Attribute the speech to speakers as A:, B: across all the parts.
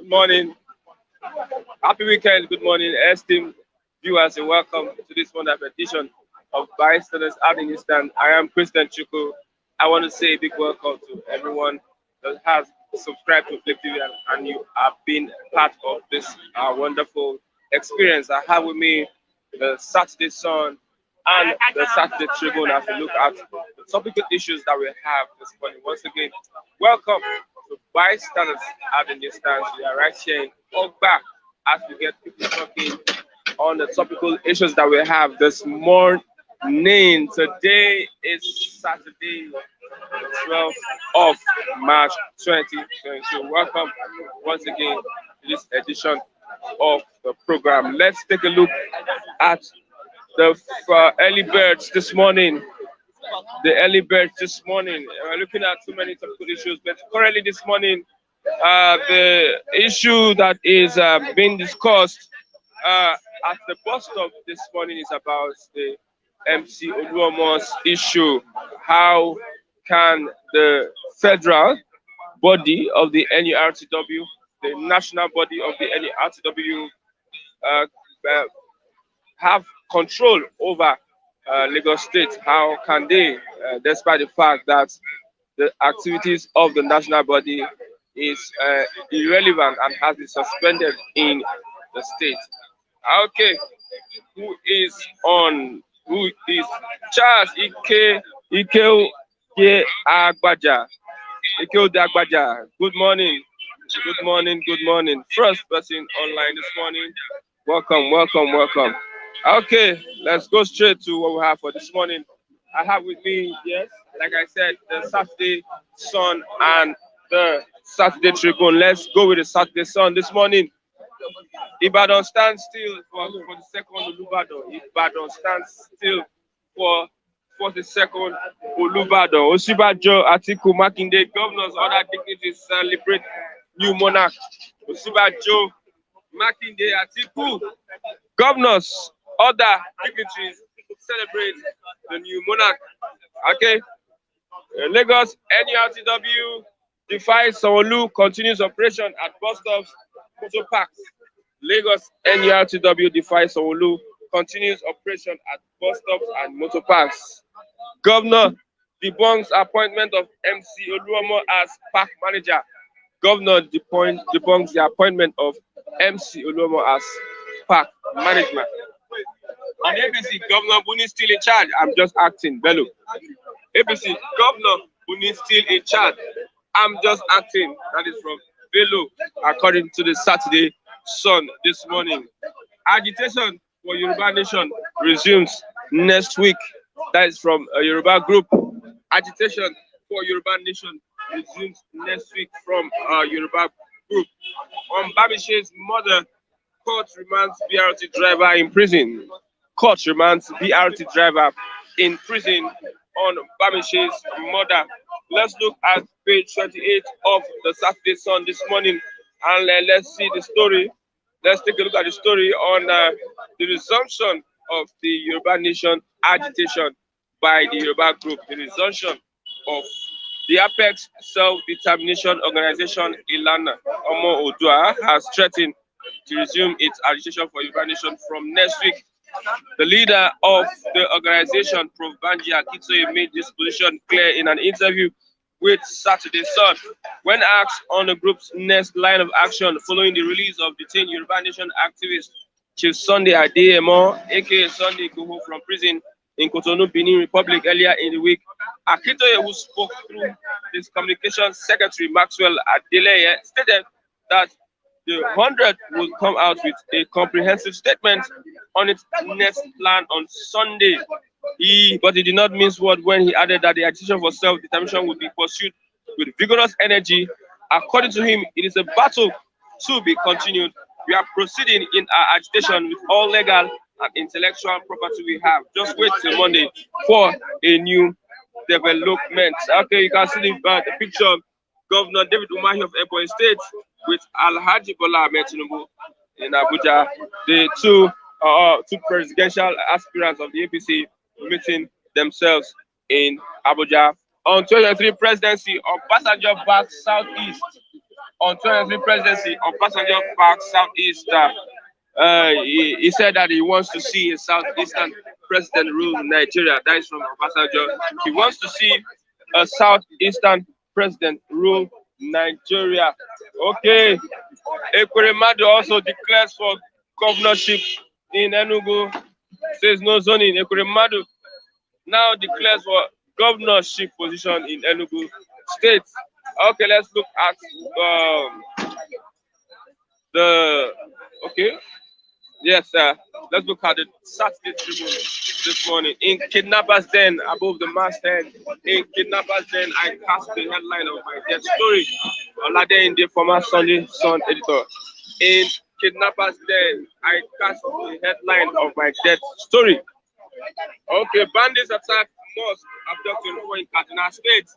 A: Good morning. Happy weekend. Good morning, esteemed viewers, and welcome to this wonderful edition of Bystanders Afghanistan. I am Christian Chuku. I want to say a big welcome to everyone that has subscribed to Flip TV and you have been part of this wonderful experience. I have with me the Saturday Sun and the Saturday Tribune as we look at the topical issues that we have this morning. Once again, welcome to Bystanders Afghanistan. We are right here in Ogba as we get people talking on the topical issues that we have this morning. Today is Saturday, the 12th of March 2022. Welcome once again to this edition of the program. Let's take a look at the early birds this morning. The early birds this morning. We're looking at too many topical issues, but currently this morning, the issue that is being discussed at the bus stop this morning is about the MC Oluomo's issue. How can the federal body of the NURTW, the national body of the NURTW, have control over Lagos State? How can they, despite the fact that the activities of the national body is irrelevant and has been suspended in the state? Okay, who is on? Who is Charles Ike Agbaja? Ike Agbaja. Good morning. Good morning. Good morning. First person online this morning. Welcome, welcome, welcome. Okay, let's go straight to what we have for this morning. I have with me, yes, like I said, the Saturday Sun and the Saturday Tribune. Let's go with the Saturday Sun this morning. Ibadan stands still for the second Olubadan. Ibadan stands still for the second Olubadan. Osibajo, Atiku, Makinde, governors, other dignitaries celebrate new monarch. Osibajo, Makinde, Atiku, governors, other dignitaries celebrate the new monarch. Okay. Lagos NURTW defies Sanwo-Olu, continues operation at bus stops, motor parks. Lagos NURTW defies Sanwo-Olu, continues operation at bus stops and motor parks. Governor debunks appointment of MC Oluomo as park manager. Governor debunks the appointment of MC Oluomo as park management. On ABC, Governor Buni still in charge. I'm just acting, Bello. ABC, Governor Buni still in charge. I'm just acting. That is from Bello, according to the Saturday Sun this morning. Agitation for Yoruba Nation resumes next week. That is from a Yoruba group. Agitation for Yoruba Nation resumes next week from a Yoruba group. On Babishe's mother, court remands BRT driver in prison. Court remands BRT driver in prison on Babishe's mother. Let's look at page 28 of the Saturday Sun this morning and let's see the story. Let's take a look at the story on the resumption of the Yoruba Nation agitation by the Yoruba group. The resumption of the Apex Self-Determination Organization Ilana Omo Odua has threatened to resume its agitation for Yoruba Nation from next week. The leader of the organization, Prof. Banji Akitoye, made this position clear in an interview with Saturday Sun. When asked on the group's next line of action following the release of detained Yoruba Nation activist Chief Sunday Adeyemo, aka Sunday Igboho, from prison in Cotonou, Benin Republic earlier in the week, Akitoye, who spoke through his communications secretary Maxwell Adeleye, stated that the 100 will come out with a comprehensive statement on its next plan on Sunday. But he did not mince word when he added that the agitation for self-determination would be pursued with vigorous energy. According to him, it is a battle to be continued. We are proceeding in our agitation with all legal and intellectual property we have. Just wait till Monday for a new development. Okay, you can see the picture of Governor David Umahi of Ebonyi State with Alhaji Bola Ahmed Tinubu in Abuja. The two presidential aspirants of the APC meeting themselves in Abuja. On 2023 presidency of Passenger back Southeast. on 2023 presidency of Passenger Park Southeast. He said that he wants to see a Southeastern president rule Nigeria. That is from Obasanjo. He wants to see a Southeastern president rule Nigeria. Okay. Ekweremadu also declares for governorship in Enugu. Says no zoning. Ekweremadu now declares for governorship position in Enugu State. Okay, let's look at the okay. Yes, let's look at the Saturday Tribune this morning. In Kidnappers Den, above the masthead, in Kidnappers Den, I cast the headline of my death story. Olade in the former Sunday Sun editor. In Kidnappers Den, I cast the headline of my death story. Okay, bandits attack mosque, abduct 24 in Kaduna State.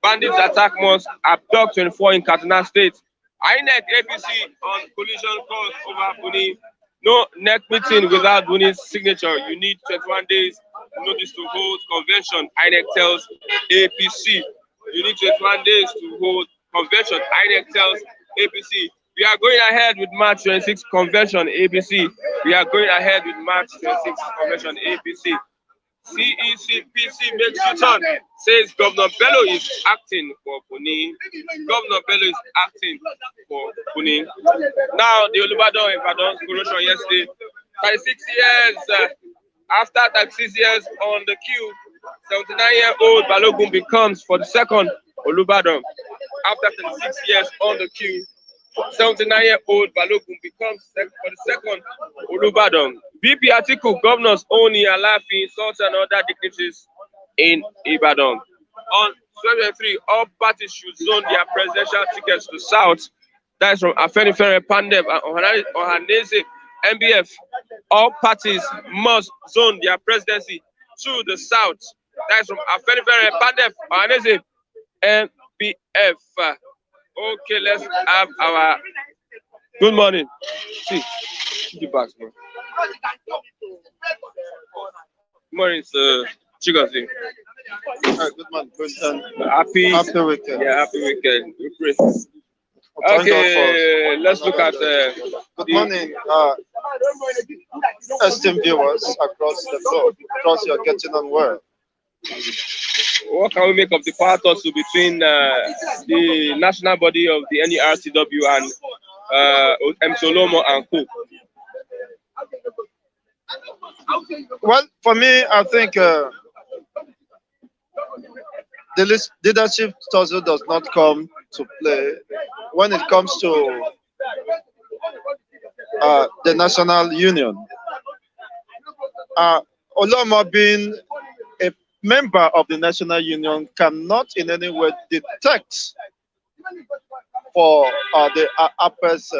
A: Bandits attack mosque, abduct 24 in Kaduna State. INEC APC on collision cause over Buni. No neck meeting without Buni's signature. You need 21 days notice to hold convention. INEC tells APC. You need 21 days to hold convention. INEC tells APC. We are going ahead with March 26 convention. APC. We are going ahead with March 26 convention. APC. CECPC makes U-turn, says Governor Bello is acting for Buni. Governor Bello is acting for Buni. Now, the Oluomo Ibadan corruption yesterday, 36 years after 36 years on the queue, 79-year-old Balogun becomes for the second Oluomo. After 36 years on the queue, 79-year-old Balogun becomes for the second Oluomo. BP article governors own Alaafin, Sultan and other dignitaries in Ibadan. On 2023, all parties should zone their presidential tickets to South. That is from Afenifere, Pandeb, and Ohanese, MBF. All parties must zone their presidency to the South. That is from Afenifere, Pandeb, Ohanese, MBF. Okay, let's have our good morning. See, the bags, man. Good morning, sir. Chigozie.
B: Good morning, Christian.
A: Happy
B: weekend.
A: Yeah, happy weekend. We pray.
B: Thank
A: Okay,
B: God
A: let's look at
B: good morning, esteemed viewers across the globe. Trust you're getting on well.
A: what can we make of the power tussle between the national body of the NERTW and Oluomo and Co.
B: Well, for me, I think the leadership tussle does not come to play when it comes to the national union. Oluomo being a member of the national union cannot in any way detect for the APES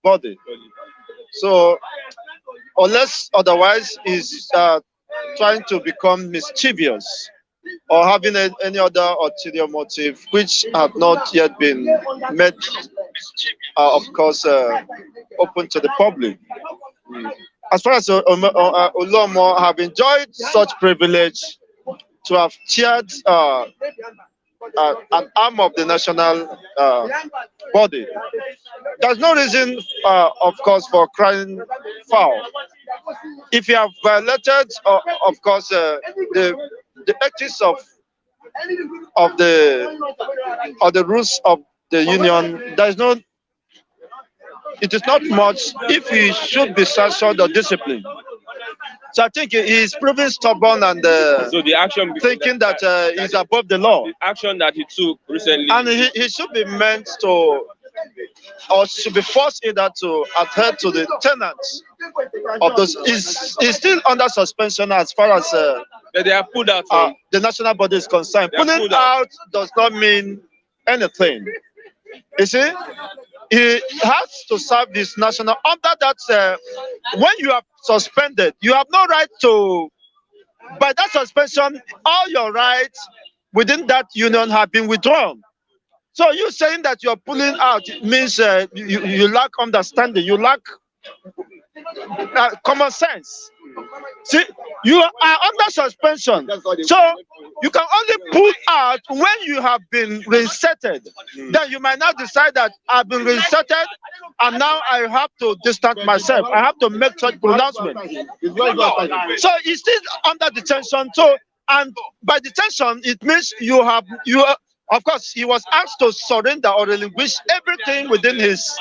B: body. So, unless otherwise is trying to become mischievous or having any other ulterior motive which have not yet been made, of course, open to the public. As far as Oluomo have enjoyed such privilege to have chaired an arm of the national body, there's no reason, of course, for crying foul. If you have violated, of course, the ethics of the rules of the union, there is no. It is not much if he should be sanctioned or disciplined. So I think he is proving stubborn and
A: so the action
B: thinking that he's above the law.
A: The action that he took recently,
B: and he should be meant to, or should be forced either to adhere to the tenets of those. Is still under suspension as far as
A: they are pulled out.
B: The national body is concerned. Pulling out does not mean anything. You see, he has to serve this national under that. When you are suspended, you have no right to. By that suspension, all your rights within that union have been withdrawn. So you saying that you're pulling out means you lack understanding. You lack common sense. See, you are under suspension, so you can only pull out when you have been reinserted. Then you might now decide that I've been reinserted, and now I have to distance myself. I have to make such pronouncement. So he's still under detention. So, and by detention, it means of course, he was asked to surrender or relinquish everything within his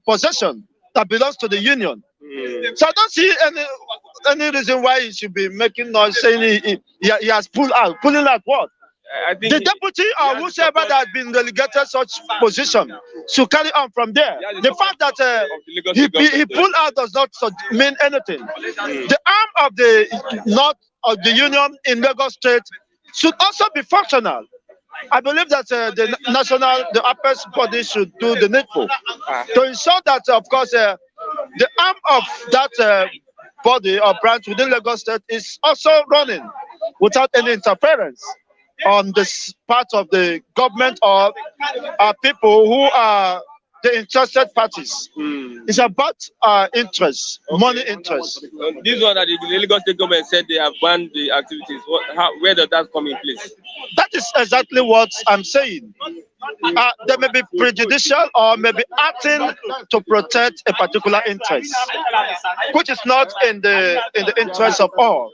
B: possession that belongs to the union. So I don't see any reason why he should be making noise saying he has pulled out. Pulling out what?
A: I think
B: The deputy or whoever that has been relegated such position should carry on from there. The fact that he pulled out does not mean anything. The arm of the North of the union in Lagos State should also be functional. I believe that the upper body should do the needful to ensure that, of course, the arm of that body or branch within Lagos State is also running without any interference on this part of the government or people who are the interested parties. It's about interest, money interest.
A: This one that the Lagos State government said they have banned the activities. Where does that come in place?
B: That is exactly what I'm saying. They may be prejudicial or may be acting to protect a particular interest, which is not in the interest of all.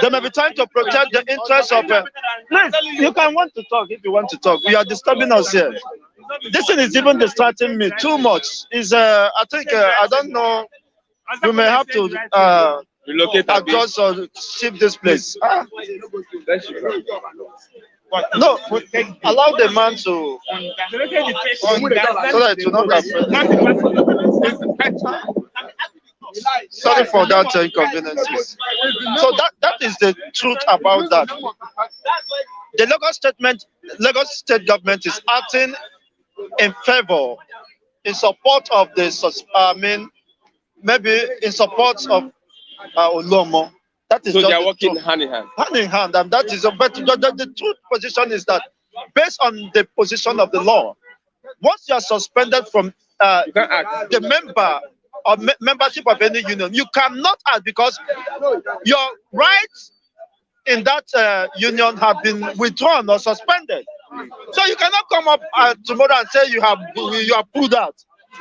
B: They may be trying to protect the interest of. Please, you can want to talk if you want to talk. We are disturbing us here. This thing is even distracting me too much. Is I think I don't know. We may have to
A: relocate,
B: adjust or shift this place. No, allow the man to so that it will not affect. Sorry for that inconveniences. So that is the truth about that. The Lagos State government is acting in favor, in support of maybe in support of Oluomo. That is
A: so
B: just
A: they are working
B: truth.
A: hand in hand.
B: Hand in hand, and that is. But the truth position is that, based on the position of the law, once you are suspended from
A: You can't act.
B: the membership of any union, you cannot act because your rights in that union have been withdrawn or suspended. So you cannot come up tomorrow and say you have pulled out.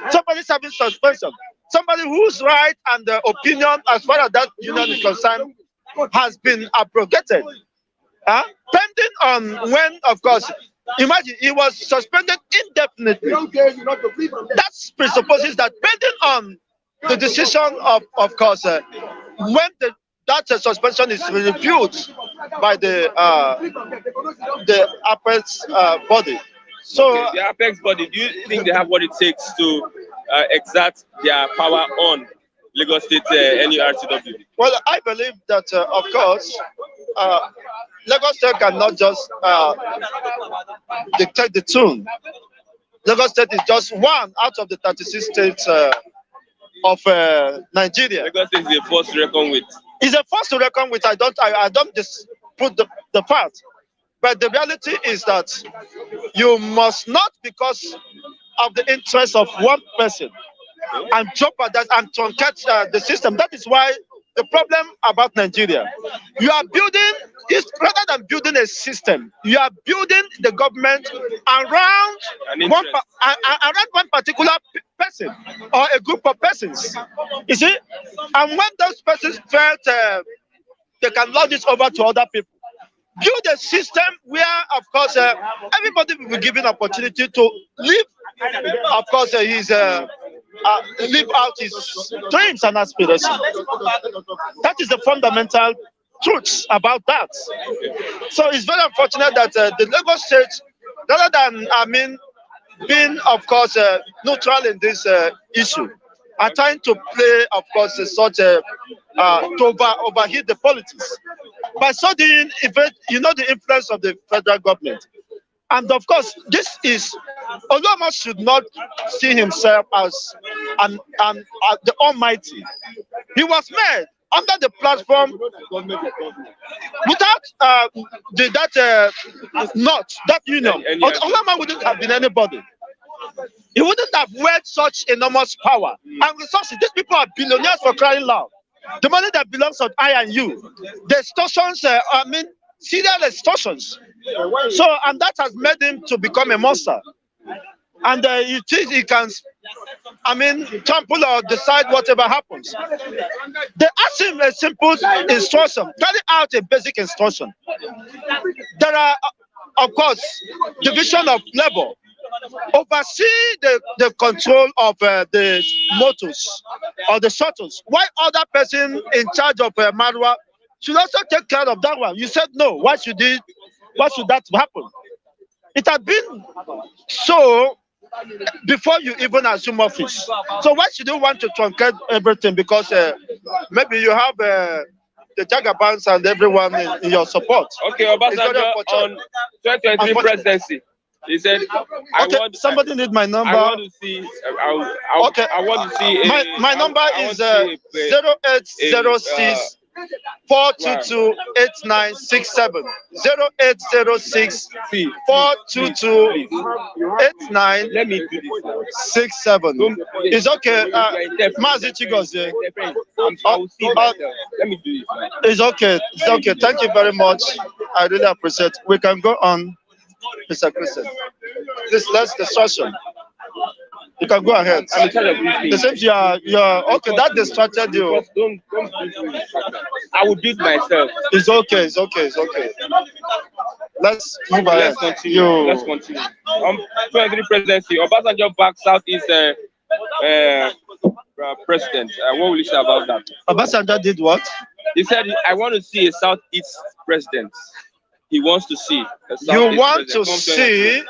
B: Somebody's having suspension. Somebody whose right and opinion as far as that union is concerned has been abrogated. Pending on when, of course, imagine he was suspended indefinitely. That presupposes that pending on the decision of course, when that suspension is reviewed by the apex body. So
A: Okay, the apex body, do you think they have what it takes to exert their power on Lagos State NURTW?
B: well, I believe that of course Lagos State cannot just dictate the tune. Lagos State is just one out of the 36 states of Nigeria.
A: Lagos State is a force to reckon with.
B: It's a force to reckon with. I don't dispute the fact, but the reality is that you must not, because of the interest of one person, and jeopardize and truncate the system. That is why the problem about Nigeria, you are building, rather than building a system, you are building the government around around one particular person or a group of persons. You see, and when those persons felt they can lord this over to other people, build a system where, of course, everybody will be given opportunity to live. Of course, live out his dreams and aspirations. That is the fundamental truth about that. So it's very unfortunate that the Lagos State, rather than being, of course, neutral in this issue, are trying to play, of course, to overheat the politics. By so doing, the influence of the federal government. And of course, this is, Oluomo should not see himself as the Almighty. He was made under the platform without that union. Oluomo wouldn't have been anybody. He wouldn't have wielded such enormous power and resources. These people are billionaires for crying loud. The money that belongs to I and you, the extortions, serial extortions. So, and that has made him to become a monster. And he thinks he can, trample or decide whatever happens. They ask him a simple instruction, carry out a basic instruction. There are, of course, division of labor, oversee the control of the motors or the shuttles. Why other person in charge of Marwa should also take care of that one? You said no. Why should that happen? It had been so before you even assume office. So why should you want to truncate everything? Because maybe you have the Jagabans and everyone in your support.
A: Okay, Obasanjo on 2023 presidency. He said,
B: somebody need my number.
A: I want to see. I want to see.
B: My number is 0806 422 8967. 0806 422
A: Let me do this.
B: 8967. It's okay. Mazi Chigozie.
A: Let me do this.
B: It's okay. It's okay. Thank you very much. I really appreciate it. We can go on, Mr. Christian. This last discussion. You can go ahead.
A: I'm in charge of this thing.
B: It seems you're okay. That distracted you.
A: Don't I will do it myself.
B: It's okay. It's okay. It's okay. Let's move ahead.
A: Let's continue. 23 presidency. Obasanjo back Southeast president. What will you say about that?
B: Obasanjo did what?
A: He said, "I want to see a Southeast president." He wants to see.
B: You want to see?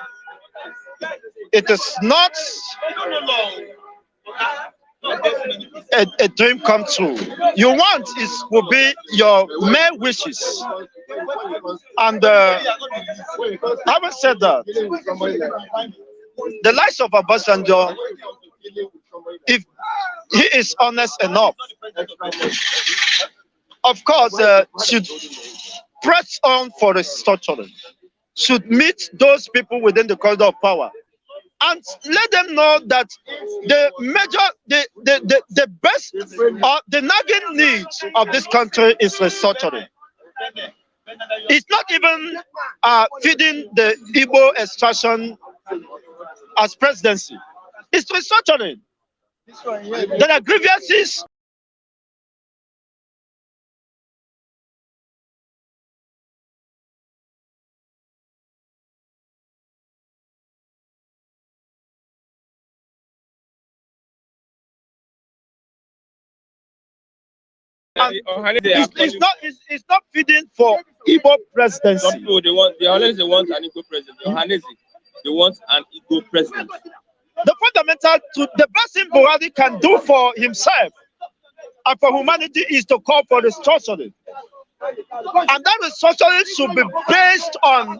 B: It is not a dream come true. You want will be your main wishes. And having said that, the likes of Obasanjo, if he is honest enough, of course, should press on for restructuring, should meet those people within the corridor of power and let them know that the best or the nagging needs of this country is restructuring. It's not even feeding the Igbo extraction as presidency. It's restructuring. There are grievances. It's not feeding for Igbo presidency.
A: Some people they want an Igbo president. They want an Igbo president.
B: The fundamental the best thing Buhari can do for himself and for humanity is to call for restructuring. And that restructuring should be based on,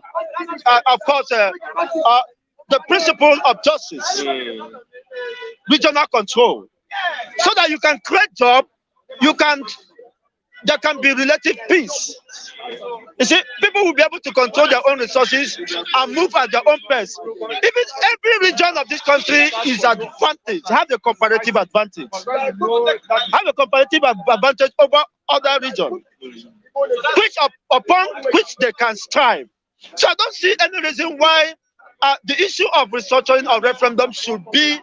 B: of course, the principle of justice, regional control, so that you can create jobs. There can be relative peace. You see, people will be able to control their own resources and move at their own pace. Even every region of this country is advantage, have a comparative advantage. Have a comparative advantage over other regions, upon which they can strive. So I don't see any reason why the issue of restructuring or referendum should be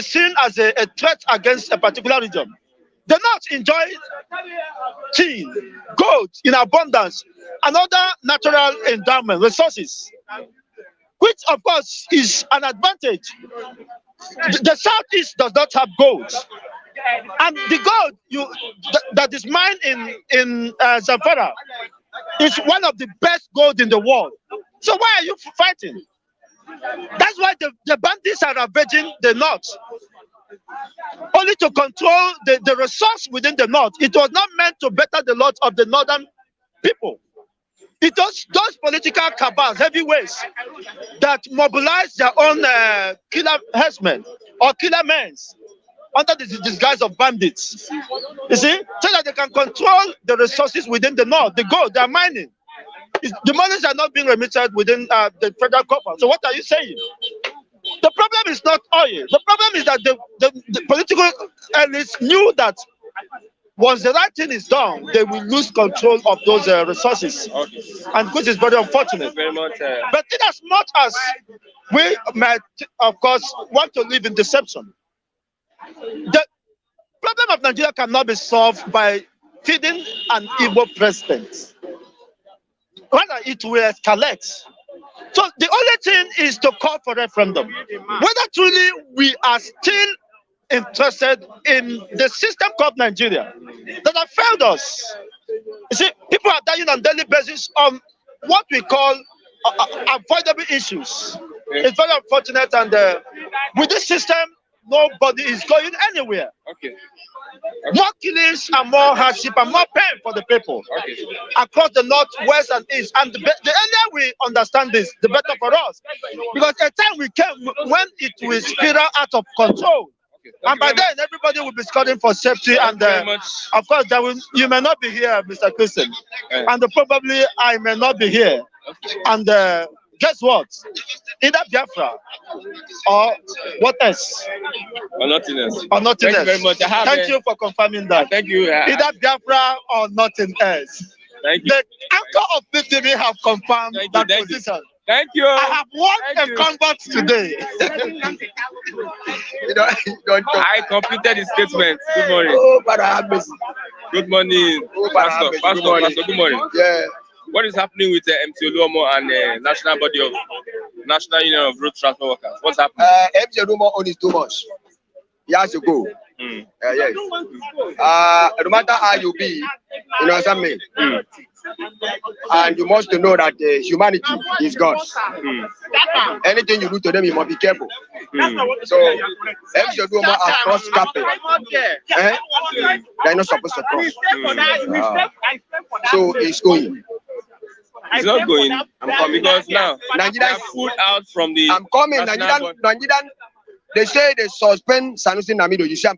B: seen as a threat against a particular region. The North enjoy tea, gold in abundance, and other natural endowment resources, which of course is an advantage. The Southeast does not have gold, and the gold that is mined in Zamfara is one of the best gold in the world. So why are you fighting? That's why the bandits are ravaging the North, only to control the resource within the North. It was not meant to better the lot of the northern people. It was those political cabals, heavyweights, that mobilize their own killer herdsmen or killer men under the disguise of bandits. You see, so that they can control the resources within the North. The gold they are mining, the monies are not being remitted within the federal coffers. So what are you saying? The problem is not oil. The problem is that the political elites knew that once the right thing is done, they will lose control of those resources,
A: Okay.
B: and which is very unfortunate.
A: Very much.
B: But in as much as we might, of course, want to live in deception, the problem of Nigeria cannot be solved by feeding an evil president. Rather, it will escalate. So the only thing is to call for referendum. Whether truly we are still interested in the system called Nigeria that have failed us. You see, people are dying on daily basis on what we call avoidable issues. It's very unfortunate, and with this system, nobody is going anywhere.
A: Okay.
B: More killings and more hardship and more pain for the people across the north, west, and east. And the earlier we understand this, the better for us. Because a time we came when it will spiral out of control. And by then, everybody will be scoring for safety. And of course, you may not be here, Mr. Christian. And probably I may not be here. And guess what? Either Biafra or what else?
A: Or nothing else.
B: Or nothing
A: Thank
B: else.
A: you very much.
B: Thank you for confirming that.
A: Thank you.
B: Either Biafra or nothing else.
A: Thank you.
B: The anchor of BTV have confirmed that position.
A: Thank you.
B: I have won a combat today.
A: I completed the statement. Good morning.
C: Oh, but I have missed.
A: Good morning,
C: Oh,
A: Pastor.
C: good
A: Pastor,
C: morning.
A: Pastor, good morning.
C: Yeah.
A: What is happening with MC Oluomo and National Union of Road Transport Workers? What's happening?
C: MC Oluomo own is too much. He has to go. Yes. No matter how you be, you know what I mean? And you must know that humanity is God's. Anything you do to them, you must be careful. So, MC Oluomo has crossed carpet. They're not supposed to cross. So, it's going.
A: It's not going.
C: I'm coming.
A: Because now,
C: Nigeria
A: they are pulled out from the...
C: I'm coming.
A: national
C: Nigerian, they say they suspend Sanusi Namido. You see,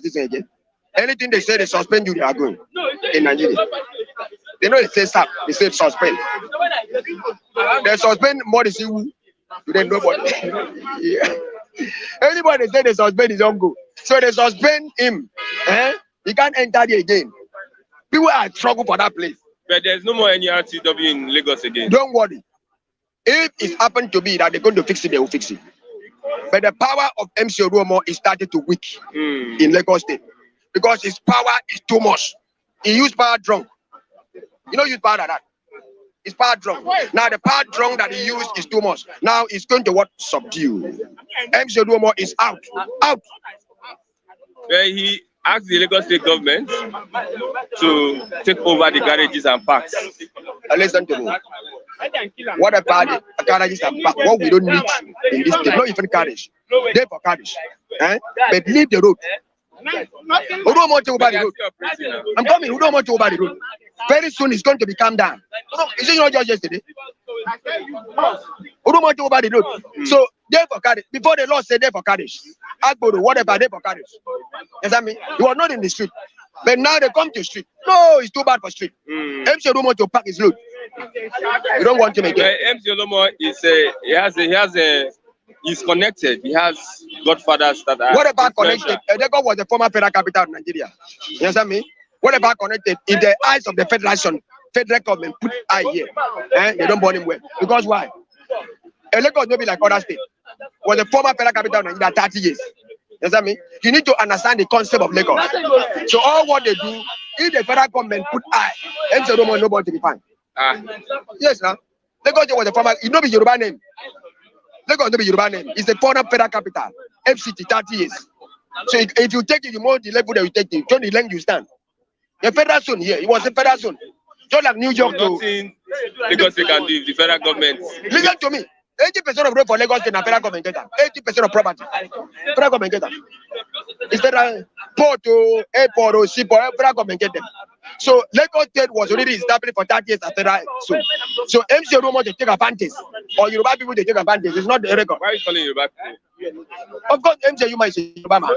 C: this again. Anything they say they suspend you, they are going in Nigeria. They know they say stop. They say suspend. They suspend more than you. You don't nobody. Yeah. Anybody say they suspend his own go. So they suspend him. He can't enter there again. People are struggling for that place.
A: But there's no more NRTW in Lagos again.
C: Don't worry. If it happened to be that they're going to fix it, they will fix it. But the power of MC Oluomo is starting to weak in Lagos State because his power is too much. He used power drunk. You know, use power like that. It's power drunk. Now the power drunk that he used is too much. Now it's going to what? Subdue. MC Oluomo is out. Out.
A: Where he asked the Lagos State government to take over the garages and parks.
C: Listen to me. What about the garages and parks? What we don't need in this state, not even carriage. They for carriage. But leave the road. Who don't want to over the road? I'm coming. Who don't want to over the road? Very soon it's going to be calm down. Is it not just yesterday? Who don't want to over the road? So they for carriage. Before the law said they for carriage. Agbodo, whatever, they for carriage. You understand me? You are not in the street. But now they come to the street. No, it's too bad for street. MC Oluomo to pack his load. You don't want him again.
A: MC Oluomo is he's connected. He has godfathers that are.
C: What about connected? Lagos was the former federal capital of Nigeria. You understand me? What about connected? In the eyes of the federation, federal government put eye here. They don't burn him well. Because why? Lagos will be like other states. Was the former federal capital of Nigeria 30 years. You understand me? You need to understand the concept of Lagos. So all what they do, if the federal government put eye, MC Oluomo nobody to be fine. Yes, now. Lagos was the former, it don't be Yoruba name. Lagos don't be Yoruba name. It's the former federal capital. FCT 30 years. So if you take it, you more the level that you take it, don't the length you stand. The federal zone here, it was a federal zone. Just like New York to
A: Lagos they can do if the federal government.
C: Listen to me. 80% of road for Lagos State na federal government get am. 80% of property. Federal government get am. It's federal port to airport or seaport, federal government get them. So Lagos State was already established for 30 years as federal zone. So MC Oluomo they take advantage. Or Yoruba people they take advantage. It's not the record.
A: Why are you calling Yoruba people?
C: Of course, MC Oluomo is a Yoruba man.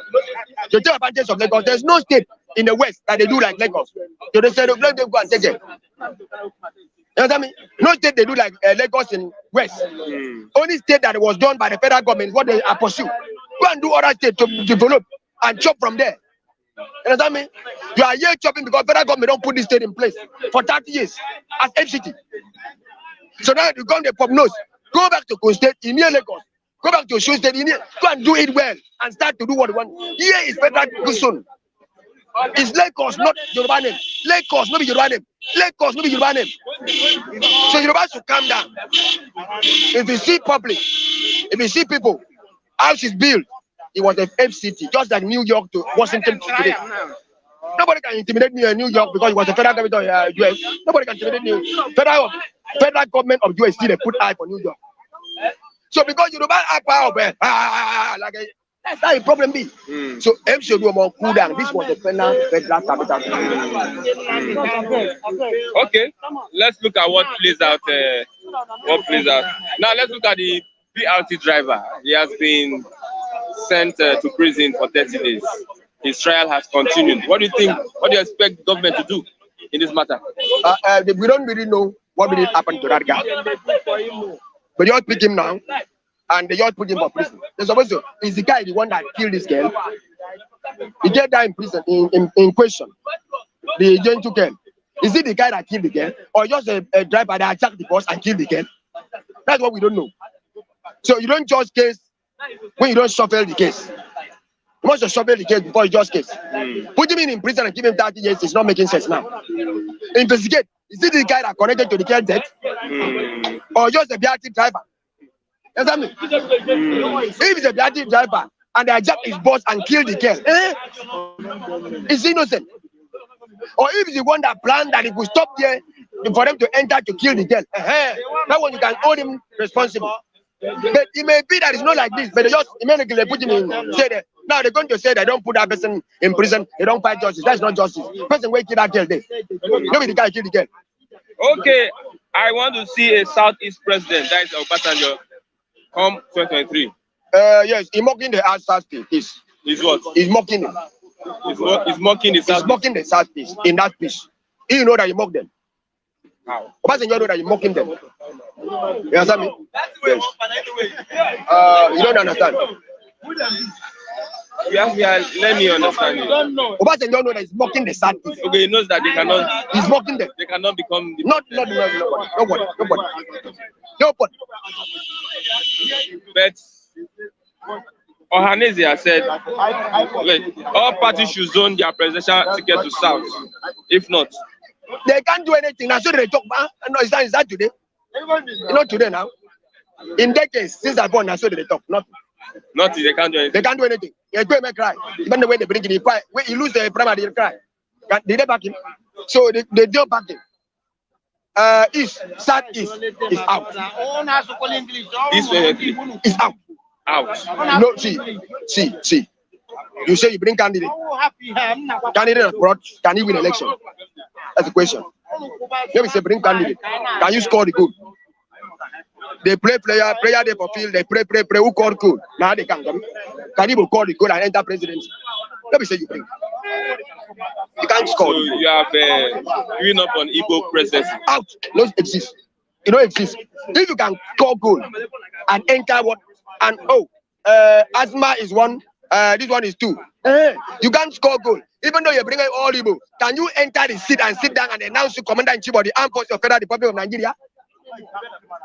C: They take advantage of Lagos. There's no state in the West that they do like Lagos. So they say, let them go and take it. You understand me? No state they do like Lagos in West. Only state that was done by the federal government is what they are pursue. Go and do other state to develop and chop from there. You understand me? You are here chopping because federal government don't put this state in place for 30 years as FCT. So now you come the pop nose. Go back to Coast State in near Lagos. Go back to Show State in here. Go and do it well and start to do what you want. Here is federal good soon. It's Lagos, not Yoruba name. Lagos, not be Yoruba name. Lagos, not be Yoruba name. So Yoruba should calm down. If you see public, if you see people, house is built, it was a FCT, just like New York to Washington today. Nobody can intimidate me in New York because it was the federal government of US. Nobody can intimidate me. Federal government of US still they put eye for New York. So because Yoruba are power, that's how the problem be. So MC Oluomo cool down. This was the federal capital.
A: Okay, let's look at what plays out. Now let's look at the BRT driver. He has been sent to prison for 30 days. His trial has continued. What do you think? What do you expect the government to do in this matter?
C: We don't really know what really happened to that guy. But you all pick him now, and they all put him for prison. They're supposed to. Is the guy the one that killed this girl? The girl died in prison in question. The gentle girl. Is it the guy that killed the girl, or just a driver that attacked the bus and killed the girl? That's what we don't know. So you don't judge case when you don't shuffle the case. You must shuffle the case before you judge case. Put him in prison and give him 30 years is not making sense now. Investigate. Is it the guy that connected to the girl death? Or just a BRT driver? You understand me? If it's a BRT driver and they hijack his boss and kill the girl, is innocent. Or if it's the one that planned that he could stop there for them to enter to kill the girl, that one you can hold him responsible. But it may be that it's not like this, but they just immediately put him in. Say that now they're going to say they don't put that person in prison, they don't fight justice. That's not justice. Person will kill that girl there. Nobody can kill the girl.
A: Okay, I want to see a Southeast president, that is Obasanjo, come 2023.
C: Yes, he's mocking the Southeast.
A: He's what?
C: He's mocking him.
A: He's mocking the Southeast.
C: He's mocking the Southeast in that piece. You know that he mocked them.
A: How?
C: Obasanjo know that he's mocking them. You understand me? Yes. You don't understand.
A: Yeah, let me understand you.
C: Obasanjo know that he's mocking the Southeast.
A: Okay, he knows that they cannot.
C: He's mocking them.
A: They cannot become.
C: Nobody.
A: But Ohaneze has said, wait, all parties should zone their presidential ticket to South. If not,
C: they can't do anything. Now, so they talk. No, is that today? Not today now. In decades since I born, now so they talk. Nothing.
A: Nothing. They can't do anything.
C: They can't do anything. They go and cry. Even the way they bring it, when he lose the primary, they cry. Did they back him? So they don't back him. Southeast is out.
A: This way
C: is out.
A: Out.
C: No, see. You say you bring candidate. Candidate abroad, can he win election? That's the question. Let me say bring candidate. Can you score the goal? They play player they fulfill, they pray. Who call goal? Now they can come. Can you call the goal and enter presidency? Let me say you bring. You can't score.
A: So you have giving up on Igbo presidency.
C: Out. No exist. It don't exist. If you can score goal and enter what and asthma is one, this one is two. You can't score goal. Even though you bring all Igbo, can you enter the seat and sit down and announce you commander in chief of the armed forces of Federal Republic of Nigeria?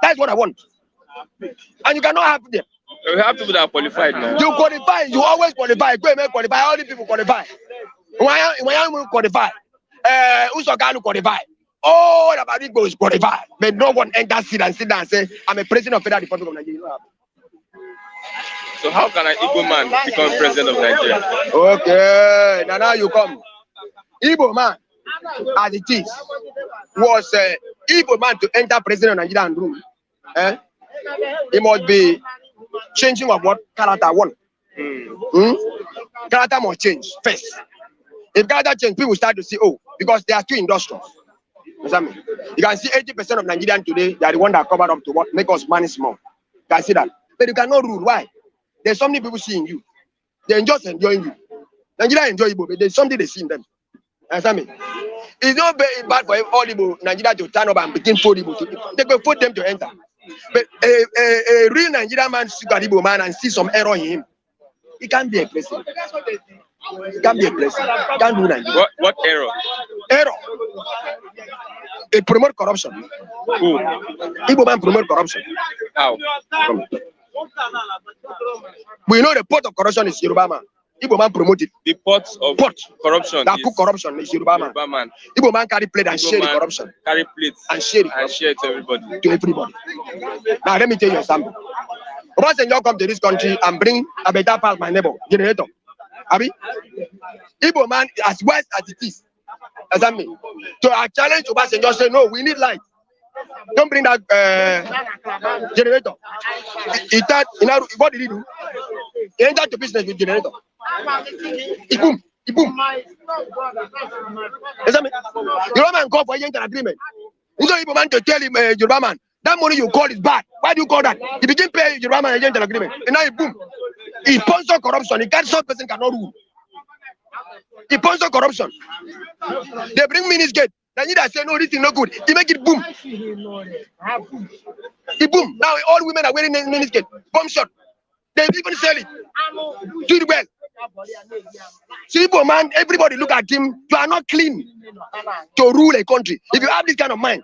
C: That's what I want. And you cannot have them.
A: We have people that are qualified now.
C: You qualify, you always qualify. Go and make qualify. All the people qualify. When you qualify, Usoganu qualify. All about it goes qualify. But no one enter seat and sit down and say, I'm a president of Federal Republic of Nigeria.
A: So how can an Igbo man become president of Nigeria?
C: Okay, now you come. Igbo man, as it is, was Igbo man to enter president of Nigeria and rule. It must be changing of what character one. Character must change first. If character change, people start to see, because they are too industrial. You can see 80% of Nigerians today, they are the one that covered up to what make us money small. You can see that. But you cannot rule. Why? There's so many people seeing you. They're just enjoying you. Nigeria enjoy Igbo, but there's something they see in them. Understand me? It's not very bad for all Igbo Nigeria to turn up and begin for Igbo. They go vote them to enter. But a real Nigerian man should at Igbo man and see some error in him. It can't be a blessing. It can't be a blessing. It can't do Nigeria.
A: What error?
C: Error. It promote corruption.
A: Who?
C: Igbo man promote corruption.
A: How?
C: We know the pot of corruption is Yoruba man. Igbo man promote it.
A: The pot of corruption.
C: That put corruption is Yoruba man. Igbo man carry plate and
A: Igbo
C: share the
A: man
C: corruption.
A: Carry plates
C: and share it.
A: And share it to everybody.
C: To everybody. Now let me tell you a sample. Obasanjo come to this country and bring a better part my neighbor, generator. Abi? Igbo man as wise as it is. As I mean. So I challenge Obasanjo say no, we need light. Don't bring that generator. He thought, you know, what did he do? He entered the business with generator. He boom. He boom. Yoruba man call for an agreement. You don't even want to tell him, Yoruba man, that money you call is bad. Why do you call that? He begin pay Yoruba man an agreement. And now he boom. He sponsor corruption. He can't some person cannot rule. He sponsor corruption. They bring Minisgate. Nigeria say no, this is not good. He make it boom. He boom. Now all women are wearing miniskirt. Bomb shot. They even sell it. Do it well. See, man, everybody look at him. You are not clean to rule a country. If you have this kind of mind,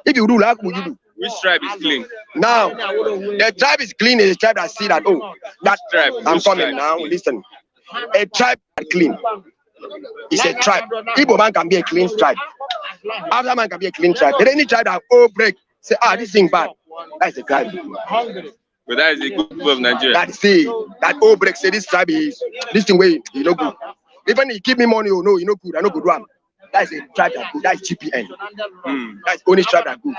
C: if you rule, how would you do?
A: Which tribe is clean?
C: Now, the tribe is clean is a tribe that see that, oh, that tribe. I'm coming now. Listen. A tribe is clean. It's a tribe. Igbo man can be a clean tribe. Other man can be a clean tribe. But any tribe that break, say, this thing bad. That's a tribe.
A: But that is a good people of Nigeria.
C: That say that break, say this tribe is this thing way, you know good. Even if he give me money, oh no, you know good, I know good one. That's a tribe that good. That's GPN. That's the only tribe that good.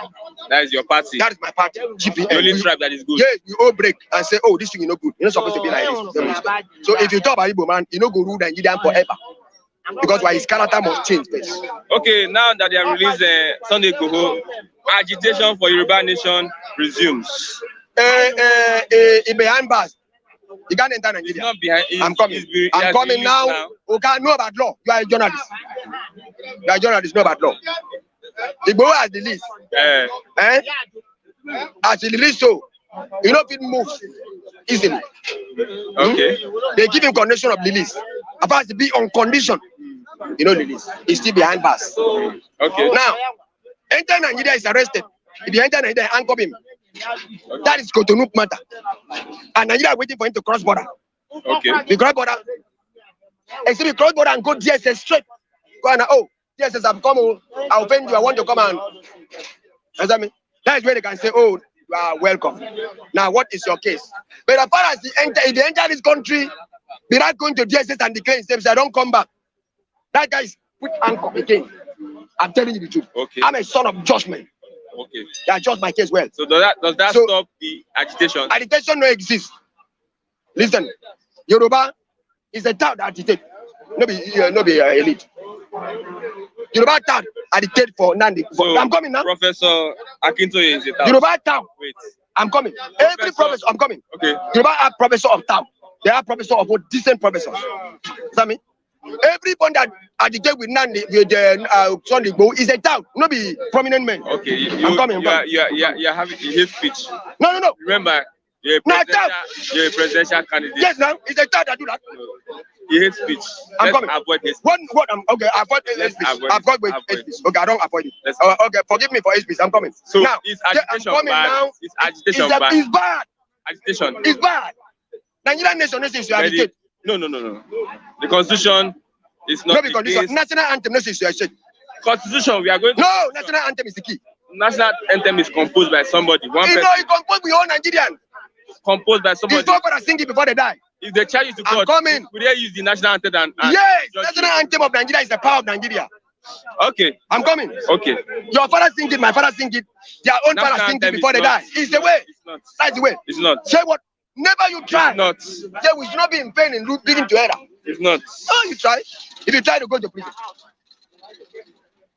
A: That is your party.
C: That is my party. GPN.
A: The only tribe that is good.
C: Yeah, you all break and say, oh, this thing you know good. You're not supposed to be like this. So if you talk about Igbo man, you know go rule Nigeria forever. Because why his character must change first.
A: Okay, now that they have released Sunday Goho, agitation for Yoruba nation resumes.
C: Behind bars. You can't enter Nigeria.
A: It's not behind.
C: I'm coming. I'm coming now. Okay, know about law. You are a journalist. You are a journalist, know about law. Igbo has the list. As the list, so you know if it moves easily.
A: Okay.
C: They give him condition of release. About to be on condition. You know the list. He's still behind bars.
A: Okay.
C: Now, enter Nigeria is arrested. If you enter Nigeria, handcuff him. That is Cotonou matter. And Nigeria waiting for him to cross border.
A: Okay.
C: The cross border. Except the cross border and go DSS straight. Go and DSS have come. I offend you. I want to come and. Understand me? That is where they can say, oh, you are welcome. Now, what is your case? But as far as if they enter this country, without going to DSS and declare himself, I don't come back. That guy is put handcuff again. I'm telling you the truth.
A: Okay.
C: I'm a son of judgment.
A: Okay.
C: I judge my case well.
A: So does that stop the agitation?
C: Agitation no exist. Listen, Yoruba is a town that agitate. No be elite. Yoruba town agitate for Nandi.
A: So
C: I'm coming now.
A: Professor Akintoye is a town.
C: Yoruba town.
A: Wait.
C: I'm coming. Every professor, I'm coming.
A: Okay.
C: Yoruba are professor of town. They are professor of what decent professors. Understand me? Everyone that agitate with Nandi with Sunday Igboho is a town, not be prominent men.
A: Okay,
C: I'm coming.
A: You're having his speech.
C: No.
A: Remember, you're a presidential candidate.
C: Yes, now it's a town that do that.
A: You hate speech.
C: I'm coming.
A: Avoid hate speech.
C: What? Okay, avoid hate speech. Avoid hate speech. Okay, I don't avoid it. Okay, forgive me for hate speech. I'm coming.
A: So
C: now,
A: is agitation
C: I'm coming
A: bad?
C: now.
A: Is agitation bad?
C: It's bad.
A: Agitation.
C: It's bad. Nigerian nation is to agitate.
A: No. The constitution is not.
C: No, because this national anthem is to agitate.
A: Constitution, we are going to.
C: No, national anthem is the key.
A: National anthem is composed by somebody. One person.
C: No, it's composed with all Nigerians.
A: Composed by somebody.
C: It's not for sing it before they die.
A: If they charge you to court, would they use the national anthem and
C: yes, national anthem of Nigeria is the power of Nigeria.
A: Okay.
C: I'm coming.
A: Okay.
C: Your father sing it, my father sing it, their own
A: national
C: father sing it before they die. It's the way.
A: It's not.
C: That's the way.
A: It's not.
C: Say what? Never you try.
A: It's not.
C: Say we should not be in pain in being together.
A: It's not.
C: Oh, you try. If you try to go to prison.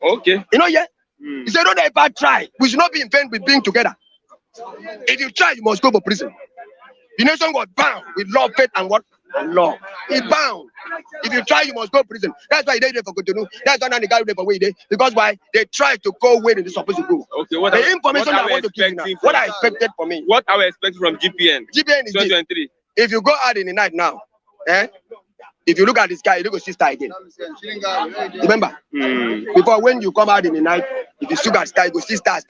A: Okay.
C: You know, yeah? He said, don't ever try. We should not be in pain with being together. If you try, you must go for prison. The nation was bound with love, faith, and what? and law. It's bound. If you try, you must go to prison. That's why they did for Cotonou. That's why they got for where they. Because why? They try to go where they're supposed to go.
A: Okay,
C: the information I want to give you now, what I expected for me.
A: What are we expecting from GPN?
C: GPN is
A: 2023.
C: If you go out in the night now, if you look at the sky, you look at sister again. Remember? Before when you come out in the night, if you look at sky, you go see stars.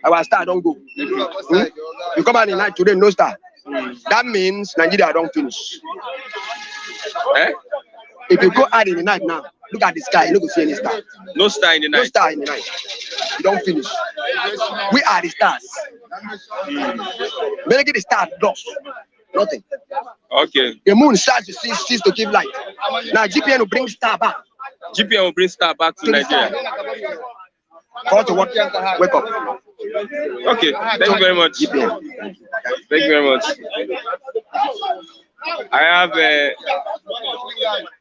C: Our star don't go. You come out in the night today, no star. That means Nigeria don't finish. If you go out in the night now, look at the sky, you don't see any star.
A: No star in the night.
C: No star in the night. You don't finish. We are the stars. When you get the star lost, nothing.
A: Okay.
C: The moon starts to cease to give light. Now GPN will bring star back.
A: GPN will bring star back to Nigeria.
C: Call to wake up.
A: Okay, thank you very much.
C: GPN.
A: Thank you very much. I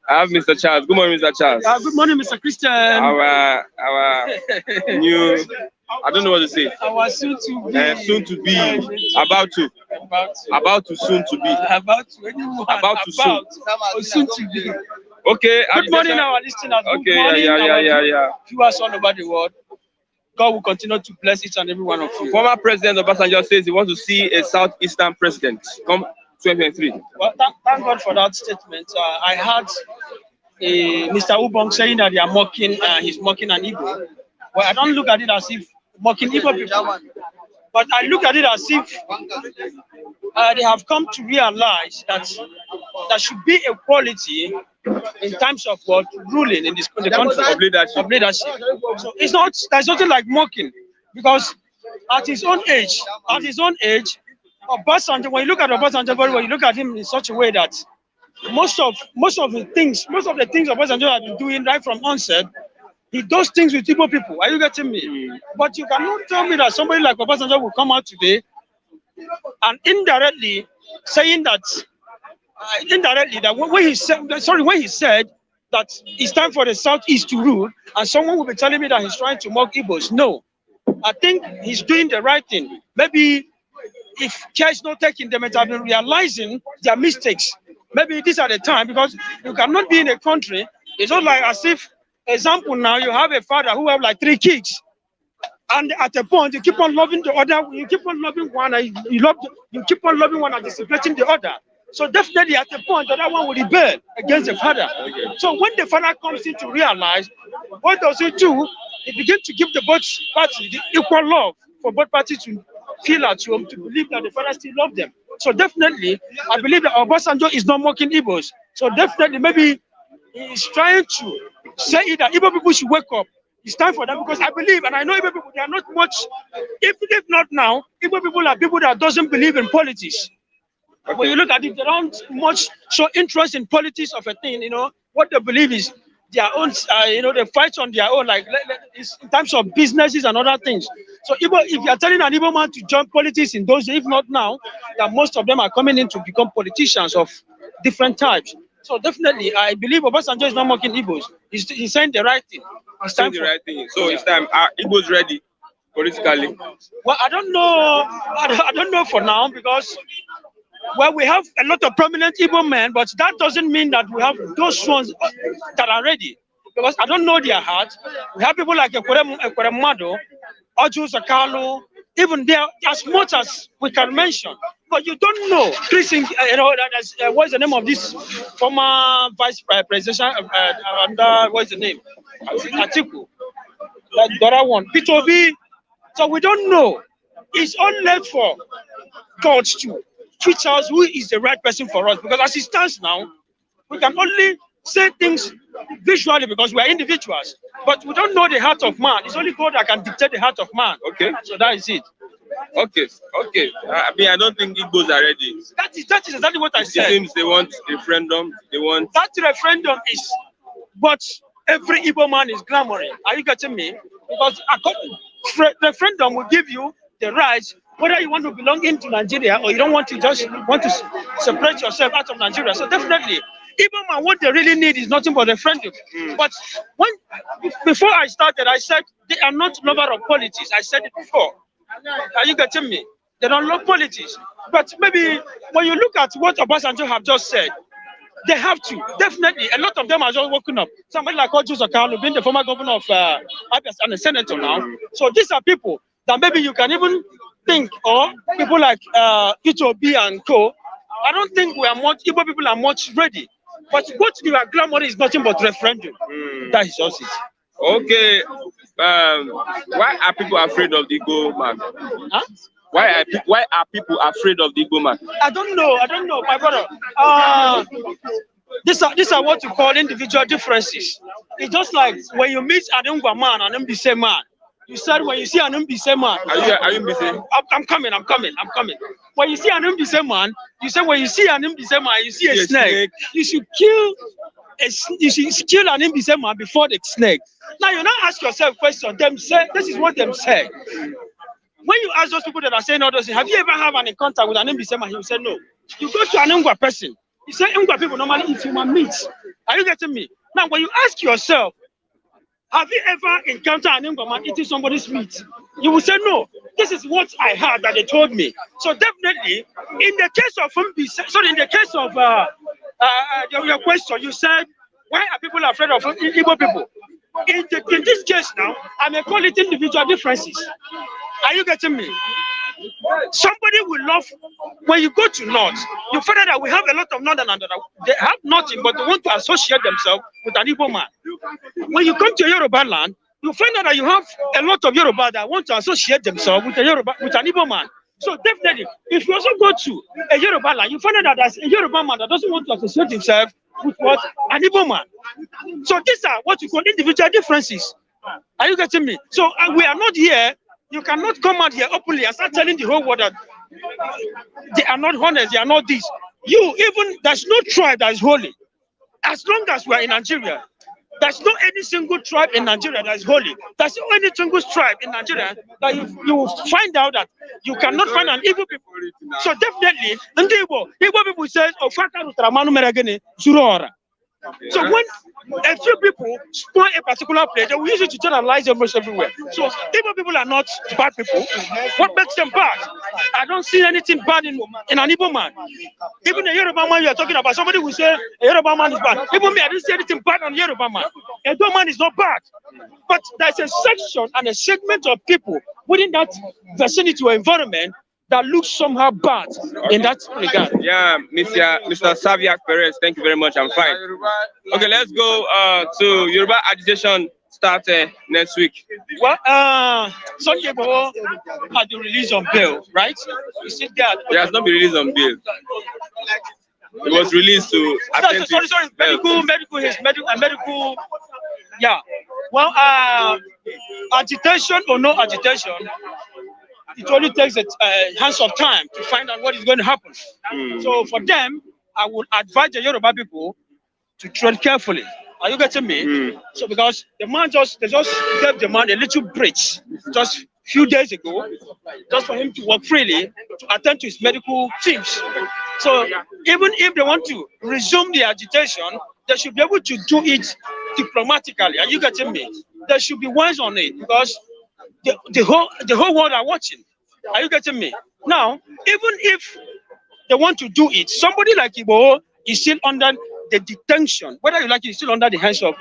A: have Mr. Charles. Good morning, Mr. Charles.
D: Good morning, Mr. Christian.
A: Our new, I don't know what to say.
D: Our soon to be.
A: Soon to be. About to soon to be.
D: About to anyone.
A: About to soon.
D: Soon to be.
A: Okay.
D: Good morning, our listeners.
A: Okay.
D: Good morning,
A: Yeah.
D: viewers all over the world. God will continue to bless each and every one of you.
A: Former President Obasanjo says he wants to see a Southeastern president come 2023.
D: Well, thank God for that statement. I heard Mr. Ubong saying that they are mocking, he's mocking an Igbo. Well, I don't look at it as if mocking Igbo people, but I look at it as if they have come to realize that there should be equality in terms of what ruling in the country
A: Of leadership.
D: So there's nothing like mocking, because at his own age, Obasanjo, when you look at Obasanjo very well, you look at him in such a way that most of the things Obasanjo has been doing right from onset, he does things with Igbo people. Are you getting me? But you cannot tell me that somebody like Obasanjo will come out today and indirectly saying that when he said that it's time for the Southeast to rule, and someone will be telling me that he's trying to mock Igbos. No, I think he's doing the right thing. Maybe if care is not taken, they might have been realizing their mistakes. Maybe these are the time, because you cannot be in a country. It's not like as if, example, now you have a father who have like 3 kids, and at a point you keep on loving the other, you keep on loving one, and you keep on loving one and disrespecting the other. So definitely at a point the other one will rebel against the father. So when the father comes in to realize, what does he do? He begins to give the both parties the equal love, for both parties to feel at home, to believe that the father still loves them. So definitely, I believe that Obasanjo is not mocking Igbos. So definitely, maybe he is trying to say that Igbo people should wake up. It's time for them, because I believe, and I know Igbo people, they are not much, if not now, Igbo people are people that doesn't believe in politics. Okay. When you look at it, they don't much show interest in politics of a thing. What they believe is their own, they fight on their own, like in terms of businesses and other things. So if you are telling an Igbo man to join politics in those days, if not now, that most of them are coming in to become politicians of different types. So definitely, I believe Obasanjo is not mocking Igbos. He's saying the right thing.
A: It's time the right thing. So it's time. Are Igbos ready politically?
D: Well, I don't know. I don't know for now, because we have a lot of prominent Igbo men, but that doesn't mean that we have those ones that are ready, because I don't know their heart. We have people like Ekweremadu, Oju Zakalo, even there, as much as we can mention, but you don't know. Chris, what's the name of this former vice president? What's the name? Atiku. The other one, P2B. So we don't know. It's all left for God to teach us who is the right person for us, because as it stands now, we can only say things visually because we are individuals, but we don't know the heart of man. It's only God that can dictate the heart of man.
A: Okay.
D: So that is it.
A: Okay. I don't think Igbos are ready.
D: That is exactly what I said.
A: It seems they want referendum.
D: That referendum is what every Igbo man is clamoring. Are you getting me? Because referendum will give you the rights, whether you want to belong into Nigeria or you don't want to, just want to separate yourself out of Nigeria. So definitely, even what they really need is nothing but referendum. But before I started, I said they are not lovers of politics. I said it before. Are you getting me? They don't love politics. But maybe when you look at what Obasanjo have just said, they have to. Definitely, a lot of them are just woken up. Somebody like Ojo Zakano, being the former governor of Abia and a senator now. So these are people that maybe you can even think, or people like Itobi and co. I don't think we are much, Igbo people are much ready. But what you are glamour is nothing but referendum. That is just it.
A: Okay. Why are people afraid of the Igbo man?
D: Huh?
A: Why are people afraid of the Igbo man?
D: I don't know, my brother. These are what you call individual differences. It's just like when you meet an Ngwa man and an Mbise man. You said when you see an Mbise man.
A: Are you Mbise?
D: I'm coming. When you see an Mbise man, you say when you see an Mbise man, you see a snake. You should kill an Mbise man before the snake. Now you now ask yourself question. Them say this is what them say. When you ask those people that are saying all those things, have you ever had an encounter with an Mbise man? He will say no. You go to an Ngwa person. You say Ngwa people normally eat human meat. Are you getting me? Now when you ask yourself, have you ever encountered an Ngwa man eating somebody's meat? You will say no. This is what I heard that they told me. So definitely, in the case of in the case of your question, you said why are people afraid of Igbo people? In this case now, I may call it individual differences. Are you getting me? Somebody will love, when you go to North, you find out that we have a lot of Northerners that they have nothing but they want to associate themselves with an Igbo man. When you come to Yoruba land, you find out that you have a lot of Yoruba that want to associate themselves with an Igbo man. So definitely, if you also go to a Yoruba land, you find out that there's a Yoruba man that doesn't want to associate himself with what? An Igbo man. So these are what you call individual differences. Are you getting me? So we are not here. You cannot come out here openly and start telling the whole world that they are not honest, they are not this. There's no tribe that is holy. As long as we are in Nigeria, there's no any single tribe in Nigeria that is holy. There's no any single tribe in Nigeria that you will find out that you cannot find an Igbo people. So definitely, Igbo people say, "Oh, so when a few people spoil a particular place, they will use it to generalize almost everywhere. So Igbo people are not bad people. What makes them bad? I don't see anything bad in an Igbo man. Even a Yoruba man you are talking about, somebody will say a Yoruba man is bad. Even me, I didn't see anything bad on Yoruba man. A Igbo man is not bad. But there's a section and a segment of people within that vicinity or environment that looks somehow bad in that regard.
A: Yeah, Mr. Saviak Perez, thank you very much. I'm fine. Okay, let's go to Yoruba Agitation start next week.
D: Well, Sunday Igboho had the release on bail, right? You see that?
A: He has not been released on bail. It was released to attend
D: sorry, medical. Yeah. Well, agitation or no agitation, it only takes a hands of time to find out what is going to happen. So for them, I would advise the Yoruba people to tread carefully. Are you getting me? So because they just gave the man a little bridge just few days ago, just for him to work freely, to attend to his medical things. So even if they want to resume the agitation, they should be able to do it diplomatically. Are you getting me? They should be wise on it because the whole world are watching. Are you getting me? Now, even if they want to do it, somebody like Igboho is still under the detention. Whether you like it, is still under the hands of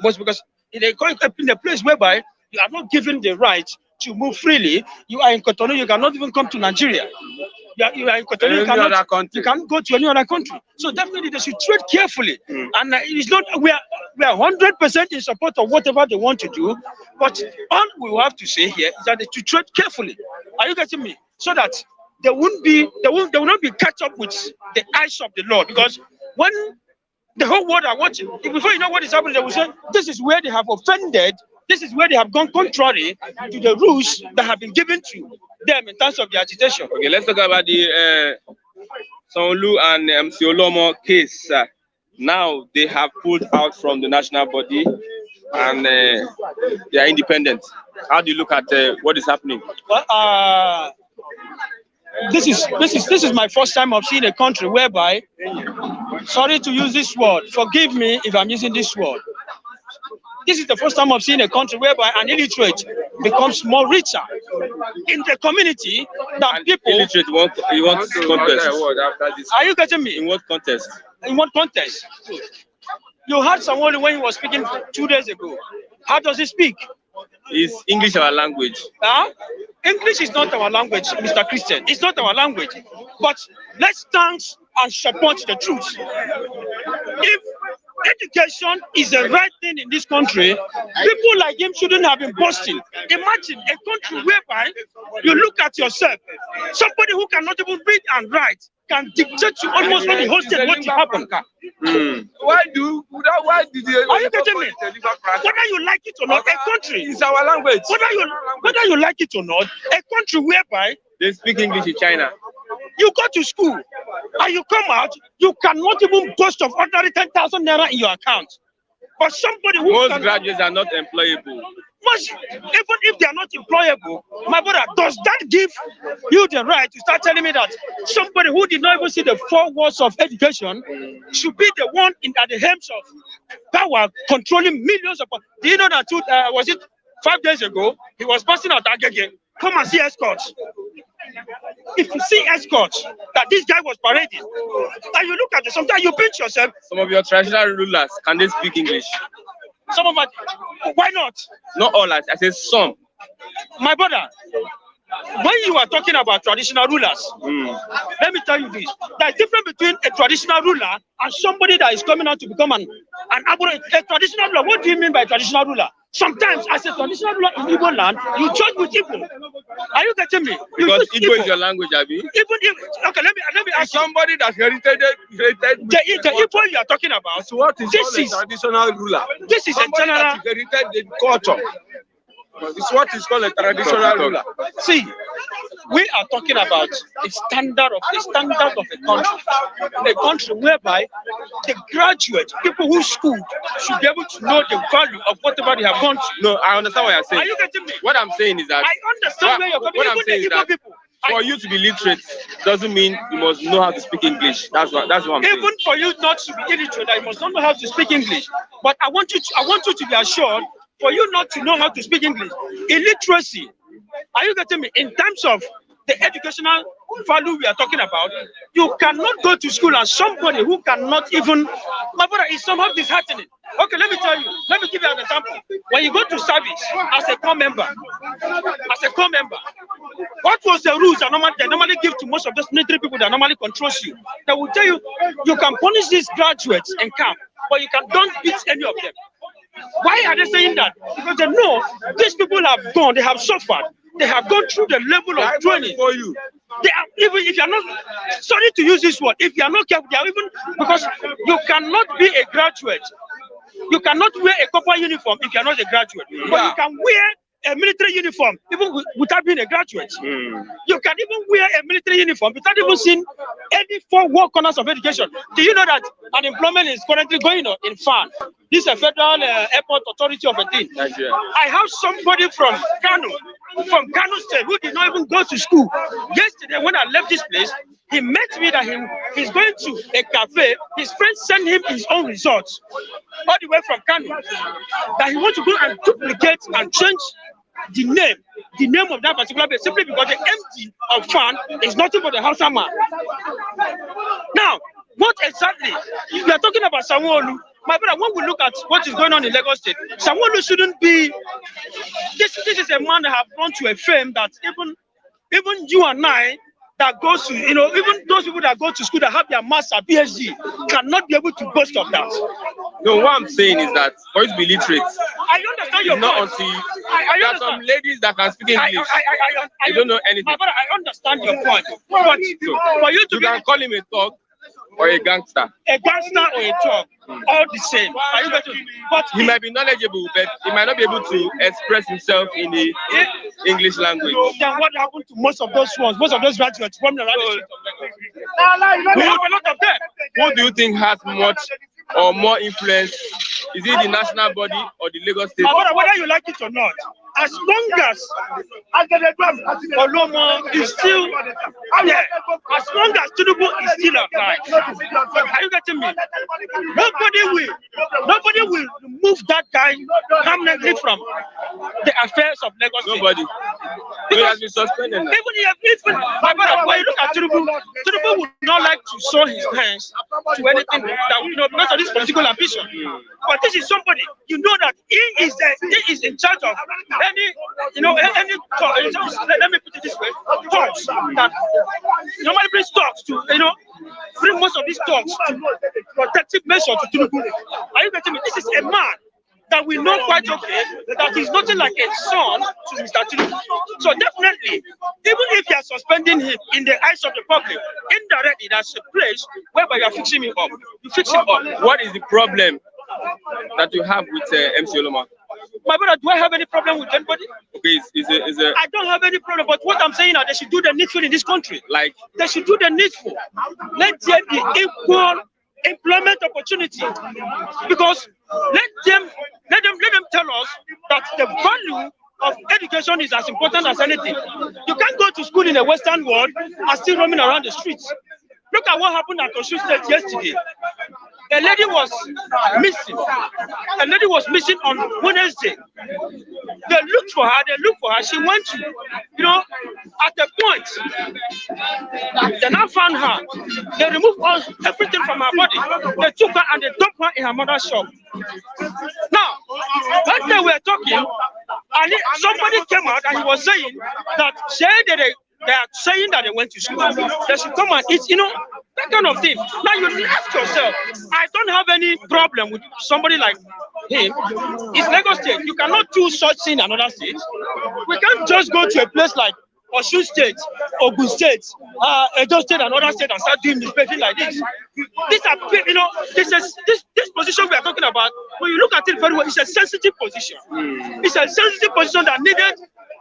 D: most, because in a place whereby you are not given the right to move freely. You are in Cotonou, you cannot even come to Nigeria. You are in Cotonou, you can't go to any other country. So definitely they should tread carefully. And it's not we are 100% in support of whatever they want to do. But all we have to say here is that they should tread carefully. Are you getting me? So that they will not be catch up with the eyes of the Lord. Because when the whole world are watching, before you know what is happening, they will say, this is where they have offended. This is where they have gone contrary to the rules that have been given to them in terms of the agitation.
A: Okay, let's talk about the Sanwo-Olu and MC Oluomo case. Now they have pulled out from the national body and they are independent. How do you look at what is happening?
D: Well, this is my first time of seeing a country whereby, sorry to use this word, forgive me if I'm using this word. This is the first time I've seen a country whereby an illiterate becomes more richer in the community that
A: And
D: people.
A: illiterate, you want contest.
D: Are you getting me?
A: In what contest?
D: In what context? You heard someone when he was speaking 2 days ago. How does he speak?
A: Is English our language?
D: Huh? English is not our language, Mr. Christian. It's not our language. But let's stand and support the truth. If education is the right thing in this country, people like him shouldn't have been boasting. Imagine a country whereby you look at yourself, somebody who cannot even read and write can dictate to almost any hosted what will happen.
E: Why did you?
D: Are you getting me? Whether you like it or not, a country
E: is our language.
D: Whether you like it or not, a country whereby
A: they speak English in China.
D: You go to school and you come out, you cannot even boast of ordinary 10,000 naira in your account. But somebody who
A: most graduates are not employable.
D: Even if they are not employable, my brother, does that give you the right to start telling me that somebody who did not even see the 4 walls of education should be the one at the helms of power controlling millions of? Do you know that was it 5 days ago? He was passing out Agege. Come and see escorts. If you see escorts that this guy was parading, and you look at it, sometimes you pinch yourself.
A: Some of your traditional rulers, can they speak English?
D: Some of us, why not?
A: Not all, I say some.
D: My brother, when you are talking about traditional rulers, let me tell you this. There's a difference between a traditional ruler and somebody that is coming out to become an aboriginal. A traditional ruler, what do you mean by traditional ruler? Sometimes, as a traditional ruler in Igbo land, you judge with Igbo. Are you getting me?
A: Because Igbo is your language, Abi.
D: Even if, okay, let me ask
E: somebody that inherited
D: the Igbo you are talking about.
E: So what is a traditional ruler?
D: This is
E: somebody
D: a general
E: that inherited the culture. It's what is called a traditional ruler.
D: See, we are talking about a standard of a country whereby the graduates, people who schooled, should be able to know the value of whatever they have gone to.
A: No, I understand what you're saying.
D: Are you getting me?
A: What I'm saying is that
D: I understand where you're coming.
A: What I'm saying is that
D: people,
A: for you to be literate doesn't mean you must know how to speak English. That's what I'm saying.
D: Even for you not to be illiterate, you must not know how to speak English. But I want you to be assured. For you not to know how to speak English, illiteracy, are you getting me? In terms of the educational value we are talking about, you cannot go to school and somebody who cannot even, my brother, is somehow disheartening. Okay, let me tell you, let me give you an example. When you go to service as a corps member, what was the rules they normally give to most of those military people that normally controls you? They will tell you, you can punish these graduates in camp, but you don't beat any of them. Why are they saying that? Because they know these people have gone, they have suffered, they have gone through the level of training.
E: For you.
D: They are, even if you are not, sorry to use this word, if you are not careful, they are even, because you cannot be a graduate. You cannot wear a copper uniform if you are not a graduate. Yeah. But you can wear a military uniform even without being a graduate. You can even wear a military uniform without even seeing any 4 corners of education. Do you know that unemployment is currently going on in FAN? This is a federal airport authority of a thing.
A: Nigeria.
D: I have somebody from Kano State, who did not even go to school. Yesterday, when I left this place, he met me that he's going to a cafe. His friends sent him his own results, all the way from Kano, that he wants to go and duplicate and change the name of that particular place, simply because the MD of FAN is nothing but the Hausa man. Now, what exactly? We are talking about Sanwo-Olu. My brother, when we look at what is going on in Lagos State, Sanwo-Olu shouldn't be. This is a man that have gone to a fame that even you and I that goes to, even those people that go to school that have their master PhD cannot be able to boast of that.
A: No, what I'm saying is that for you to be literate,
D: I understand your
A: not
D: point.
A: until
D: I
A: there are some ladies that can speak English. I don't know anything.
D: My brother, I understand your point. But for you to
A: can call him a thug or a gangster.
D: A gangster or a thug, all the same. Are you getting? But
A: he might be knowledgeable, but he might not be able to express himself in the English language.
D: Then what happened to most of those ones? Most of those graduates from the we have a lot of them.
A: Who do you think has much or more influence? Is it the national body or the Lagos State?
D: Whether you like it or not, as long Oluomo is still there. As long as Tinubu is still alive, are you getting me? Nobody will remove that guy permanently from the affairs of Lagos State.
A: Nobody. He has been suspended now.
D: Even my brother, when you look at Tinubu would not like to show his hands to anything that because of this political ambition. But this is somebody that he is in charge of any thought. Let me put it this way: thoughts that normally brings talks to bring most of these talks to protective measures to Tinubu. Are you getting me? This is a man that we know quite okay that he's nothing like a son to Mr. Tinubu. So definitely, even if you are suspending him in the eyes of the public, indirectly that's a place whereby you are fixing him up. You fix him up.
A: What is the problem that you have with MC Oluomo?
D: My brother, do I have any problem with anybody?
A: Okay,
D: I don't have any problem, but what I'm saying is they should do the needful in this country.
A: Like
D: they should do the needful. Let there be equal employment opportunity, because let them tell us that the value of education is as important as anything. You can't go to school in the Western world and still roaming around the streets. Look at what happened at Osun State yesterday. A lady was missing. A lady was missing on Wednesday. They looked for her. She went to, at a point, they now found her. They removed everything from her body. They took her and they dumped her in her mother's shop. Now, when they were talking, and somebody came out and he was saying that they are saying that they went to school. They should come and eat, that kind of thing. Now you ask yourself, I don't have any problem with somebody like him. It's Lagos State. You cannot do such thing in another state. We can't just go to a place like Osun State, Ogun State, Edo State, and other states and start doing misbehaving like this. These are, this position we are talking about. When you look at it very well, it's a sensitive position. It's a sensitive position that needed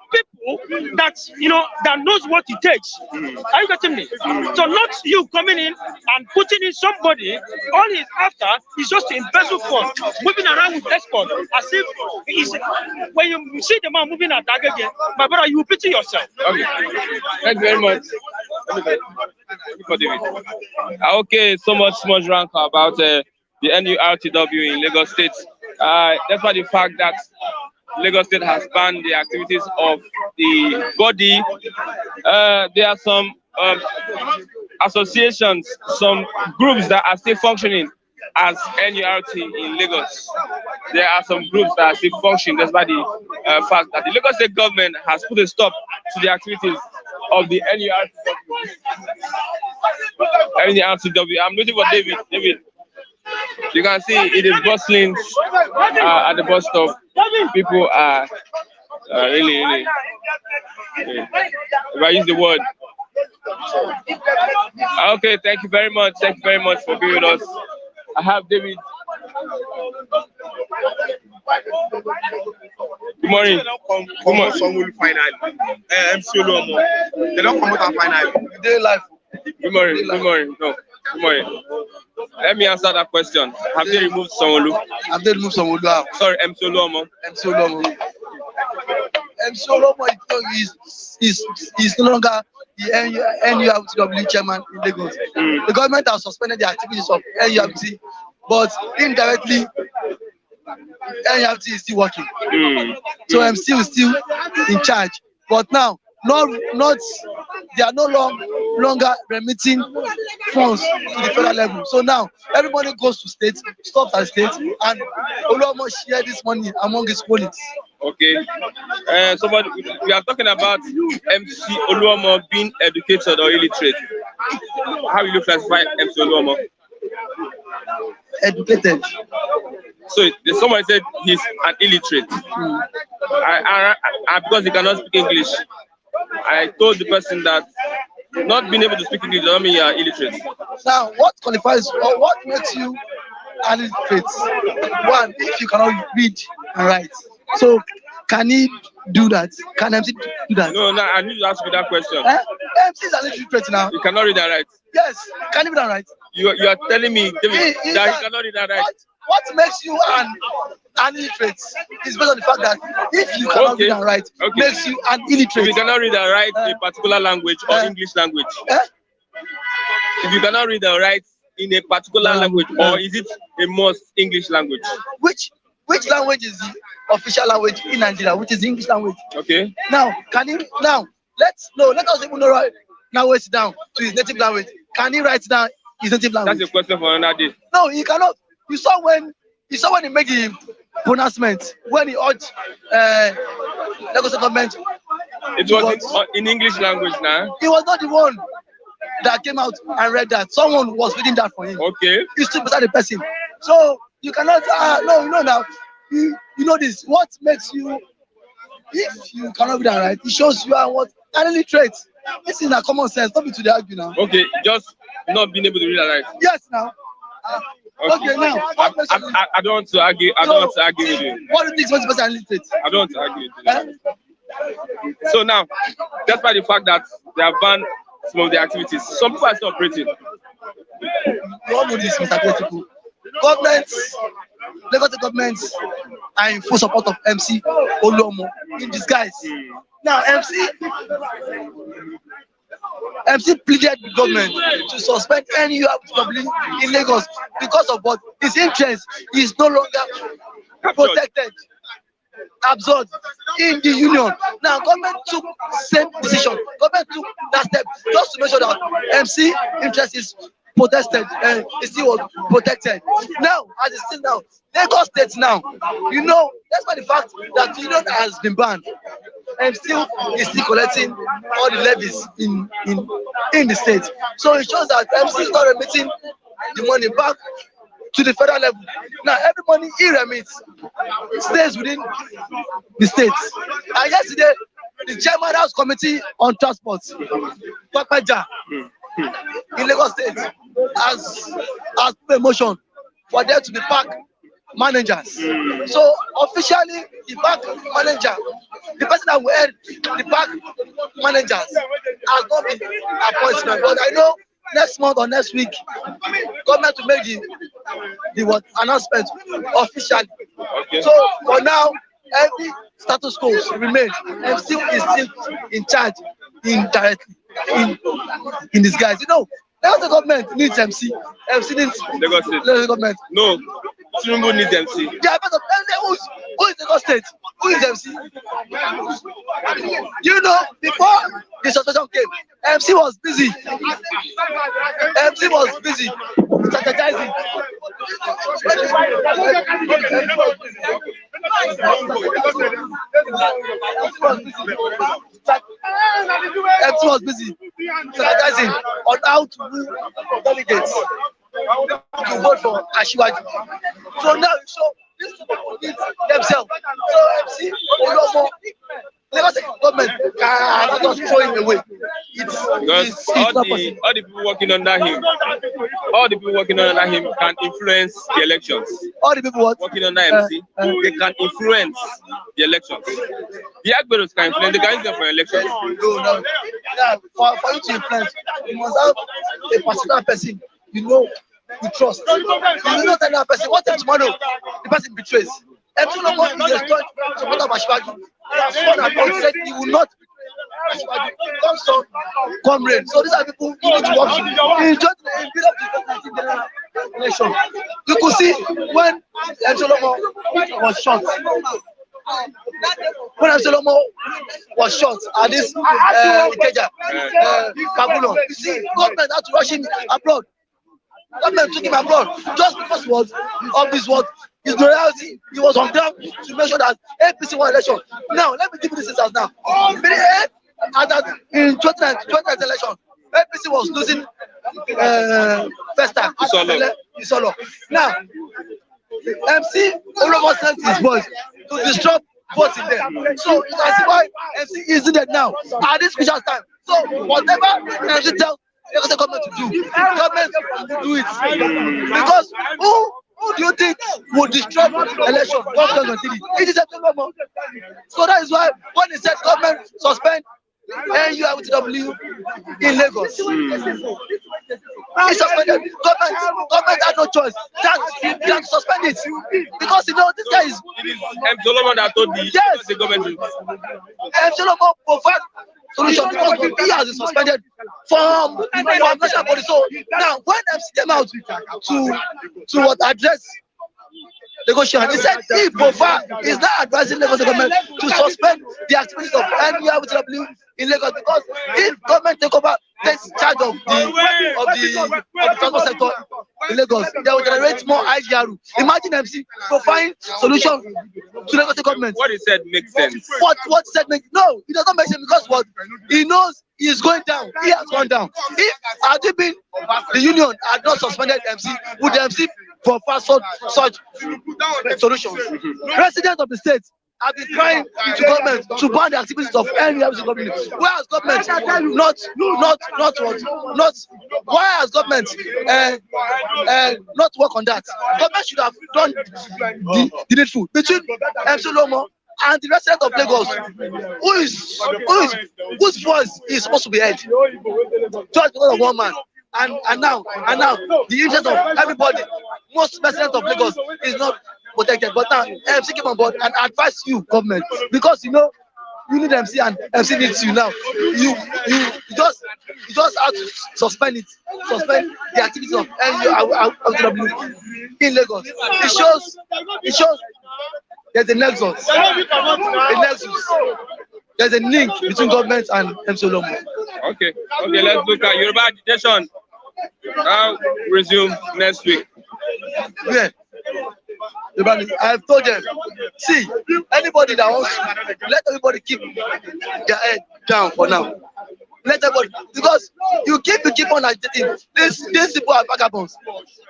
D: people that that knows what it takes. Are you getting me? So not you coming in and putting in somebody. All he's after is just to embezzle funds, moving around with escort as if when you see the man moving at Agege, my brother, you will pity yourself.
A: Okay. Thank you very much. Okay, so much rank about the Nurtw in Lagos State. Despite the fact that Lagos State has banned the activities of the body, there are some associations, some groups that are still functioning as Nurt in Lagos. There are some groups that are still functioning despite the fact that the Lagos State government has put a stop to the activities of the Nurtw. I'm looking for David. You can see it is bustling at the bus stop. People are really, if I use the word. Okay, thank you very much. Thank you very much for being with us. I have David. Good morning.
E: Good morning. Someone final. MC Oluomo. They don't come out and final. They live.
A: Good morning. No. Good morning. Let me answer that question. Have they removed Sanwo-Olu?
F: Have they removed Sanwo-Olu?
A: Sorry, MC Oluomo.
F: MC Oluomo is no longer the Nurtw chairman in Lagos. The government has suspended the activities of Nurtw, but indirectly, Nurtw is still working. So MC is still in charge. But now, they are no longer remitting funds to the federal level. So now everybody goes to state, stops at state, and Oluomo share this money among his colleagues.
A: Okay. Somebody, we are talking about MC Oluomo being educated or illiterate. How will you classify MC Oluomo?
F: Educated.
A: So somebody said he's an illiterate. Because he cannot speak English. I told the person that not being able to speak English doesn't mean you are illiterate.
F: Now, what qualifies or what makes you an illiterate? One, if you cannot read and write. So, can he do that? Can MC do that?
A: No, I need to ask you that question.
F: MC is an illiterate now.
A: You cannot read and write.
F: Yes, can he read and write?
A: You are telling me, David, that he cannot read and write.
F: what makes you an illiterate is based on the fact that if you cannot read and write, makes you an illiterate.
A: If you cannot read and write a particular language or English language. If you cannot read and write in a particular language, or is it a must English language?
F: Which language is the official language in Nigeria? Which is the English language?
A: Okay.
F: Now, let us even now wait down to his native language. Can he write down his native language?
A: That's a question for another day.
F: No, he cannot. You saw when he made the pronouncement, when he urged Lagos government.
A: It was in English language now.
F: He was not the one that came out and read that. Someone was reading that for him.
A: Okay.
F: He stood beside the person. So you cannot. No, you know now. You know this. What makes you? If you cannot read and write, it shows you are what an illiterate. This is a common sense. Don't be to the argue now.
A: Okay, just not being able to read and write.
F: Yes, now. Okay, now.
A: I don't want to argue. I don't want to argue with you.
F: What do you think is person illiterate?
A: I don't want to argue with you. So now, despite the fact that they have banned some of the activities, some people are still operating.
F: You all know this, Mr. Critical. Lagos governments are in full support of MC Oluomo in disguise. Now, MC pleaded the government to suspend any URW in Lagos because of what his interest is no longer protected, absorbed in the union. Now, government took same decision. Government took that step just to make sure that MC interest is protested and it still was protected. Now, as it still now, Lagos State now, you know, that's why the fact that the union has been banned and still is still collecting all the levies in the state. So it shows that MC is not remitting the money back to the federal level. Now, every money he remits stays within the states. And yesterday, the Chairman House Committee on Transport, Papaja, in Lagos State, has put a motion for there to be park managers. So officially, the park manager, the person that will head the park managers, has not been appointed. But I know next month or next week, government will make the announcement officially.
A: Okay.
F: So for now, every status quo remains. MC is still in charge indirectly, in disguise. You know, the government needs MC. MC needs Lagos government.
A: No, Tinubu needs MC.
F: Yeah, but who is Lagos State? Who is MC? You know, before the suspension came, MC was busy. MC was busy strategizing. MC was busy strategizing on how to move delegates to vote for Asiwaju. So now, these people need themselves. So MC Oluomo, Lagos government cannot just throw him away.
A: Because all the people working under him, can influence the elections.
F: All the people
A: working under MC, they can influence the elections. The Agberos can influence. They can use them for elections.
F: No. Yeah, for you to influence, you must have a particular person you know you trust. You know that person. What if tomorrow the person betrays? MC Oluomo is a staunch supporter of Asiwaju. He has sworn and said he will not betray Asiwaju. Come sun, come rain. So these are people you need to work with. In the build up to the 2019 general election, you could see when MC Oluomo was shot. When MC Oluomo was shot at this Ikeja, Kabulo, you see, government had to rush him abroad. Government took him abroad just because of his his loyalty. He was on ground to make sure that APC won election. Now, let me give you this instance now. In 2019 election, APC was losing first time. Isolo. Now, MC Oluomo sent his boys to disrupt votes in there. So you can see why MC is needed now at this crucial time. So whatever MC tells the government to do, government will do it. Because who do you think will disrupt election? It is a government. So that is why when he said government suspend NURTW in Lagos. It's suspended. Government had no choice. They have to suspend it because this guy is.
A: It is Oluomo that told the government.
F: Oluomo provide solution because he has been suspended from national body. So now when MC came out to address negotiation, he said he profile is not advising Lagos government to suspend the activities of NURTW in Lagos because if government takes charge of the transport sector in Lagos, they will generate more IGR. Imagine MC providing solution to Lagos government.
A: What he said makes sense.
F: What he said makes no, it does not make sense because what he knows he is going down. He has gone down. If had it been the union had not suspended MC, would the MC provide such solutions? Residents of the state have been crying to government to ban the activities of any government. Why has government why has government not work on that? Government should have done the needful between MC Oluomo and the resident of Lagos, whose voice is supposed to be heard, just because of one man. And now the interest of everybody, most residents of Lagos is not protected. But now MC came on board and advise you, government, because you need MC and MC needs you now. You just have to suspend the activities of NURTW in Lagos. It shows there's a nexus. There's a link between government and MC Oluomo.
A: Okay, let's look at Yoruba Agitation. I'll resume next week.
F: Yeah. I've told them, see, anybody that wants to, let everybody keep their head down for now. Let everybody, because you keep on agitating. These people are vagabonds.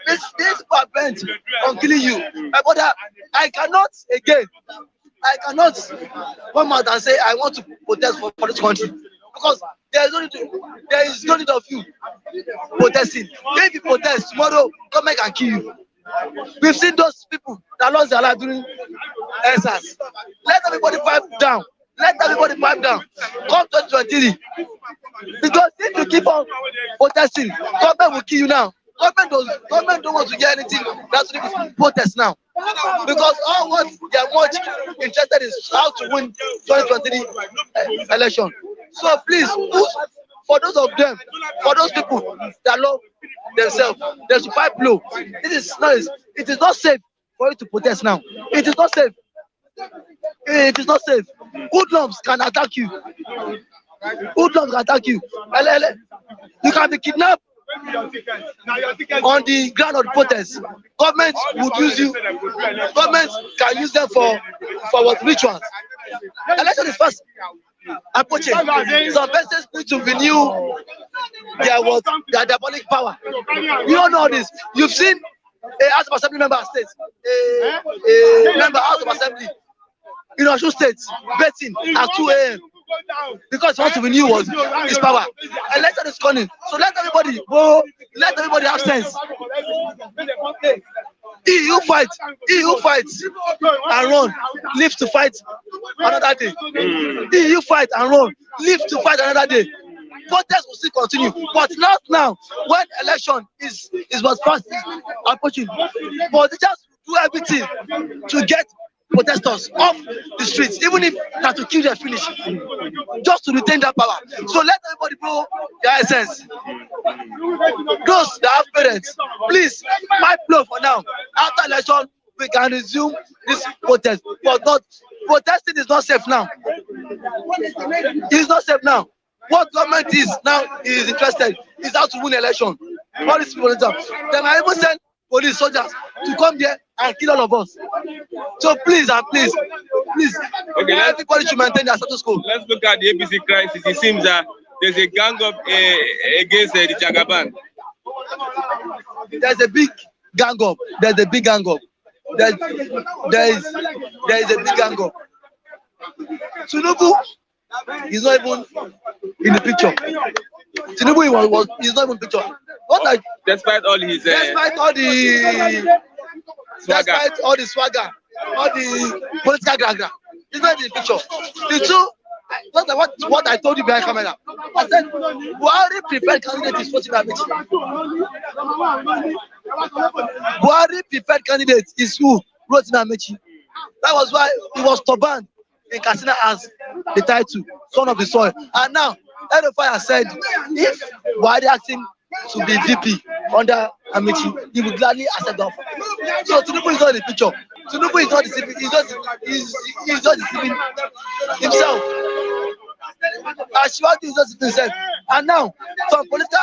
F: These people are bent on killing you. My brother, I cannot come out and say I want to protest for this country because there is no need of you protesting. If you protest tomorrow, government can kill you. We've seen those people that lost their life during ESAS. Let everybody pipe down. Come 2023. Because if you keep on protesting, government will kill you now. Government don't want to get anything that's to protest now. Because all what they are much interested in is how to win 2023 election. So please, for those people that love themselves, they should fight low. It is not safe for you to protest now. It is not safe. Hoodlums can attack you. You can be kidnapped on the ground of the protest. Government would use you. Government can use them for what rituals. Election is fast approaching. Some persons need to renew their diabolic power. You don't know this. You've seen a House of Assembly member of states, a member House of Assembly in Osun State betting at 2 a.m. because he wants to renew his power. Election is coming, so let everybody go. Let everybody have sense. He who fights and run, lives to fight another day. He who fights and run, lives to fight another day. Protest will still continue, but not now when election is fast approaching. Politicians do everything to get protesters off the streets, even if that to kill their finish, just to retain that power. So let everybody blow their essence. Those that have parents, please fight blow for now. After election, we can resume this protest. But not protesting is not safe now. It's not safe now. What government is interested is how to win election. All these people, they might even send police soldiers to come there and kill all of us. So please, okay, everybody should maintain their status quo.
A: Let's look at the APC crisis. It seems that there's a gang up against the Jagaban.
F: There's a big gang up. There is a big gang up. Tinubu is not even in the picture. Tinubu is not even in the picture.
A: Despite all his
F: despite all the swagger, all the political gragra, he's not in the picture. Just like what I told you behind camera. I said, Buhari preferred candidate is Rotimi Amechi. Buhari preferred candidate is who? Rotimi Amechi. That was why he was stubborn in Katsina as the title, son of the soil. And now, Erufai has said, if Buhari asked him to be VP under Amechi, he would gladly accept the offer. So Tinubu is not in the picture. Tinubu is not deceiving. He's just deceiving himself. Ashwati is just deceiving himself. And now, some political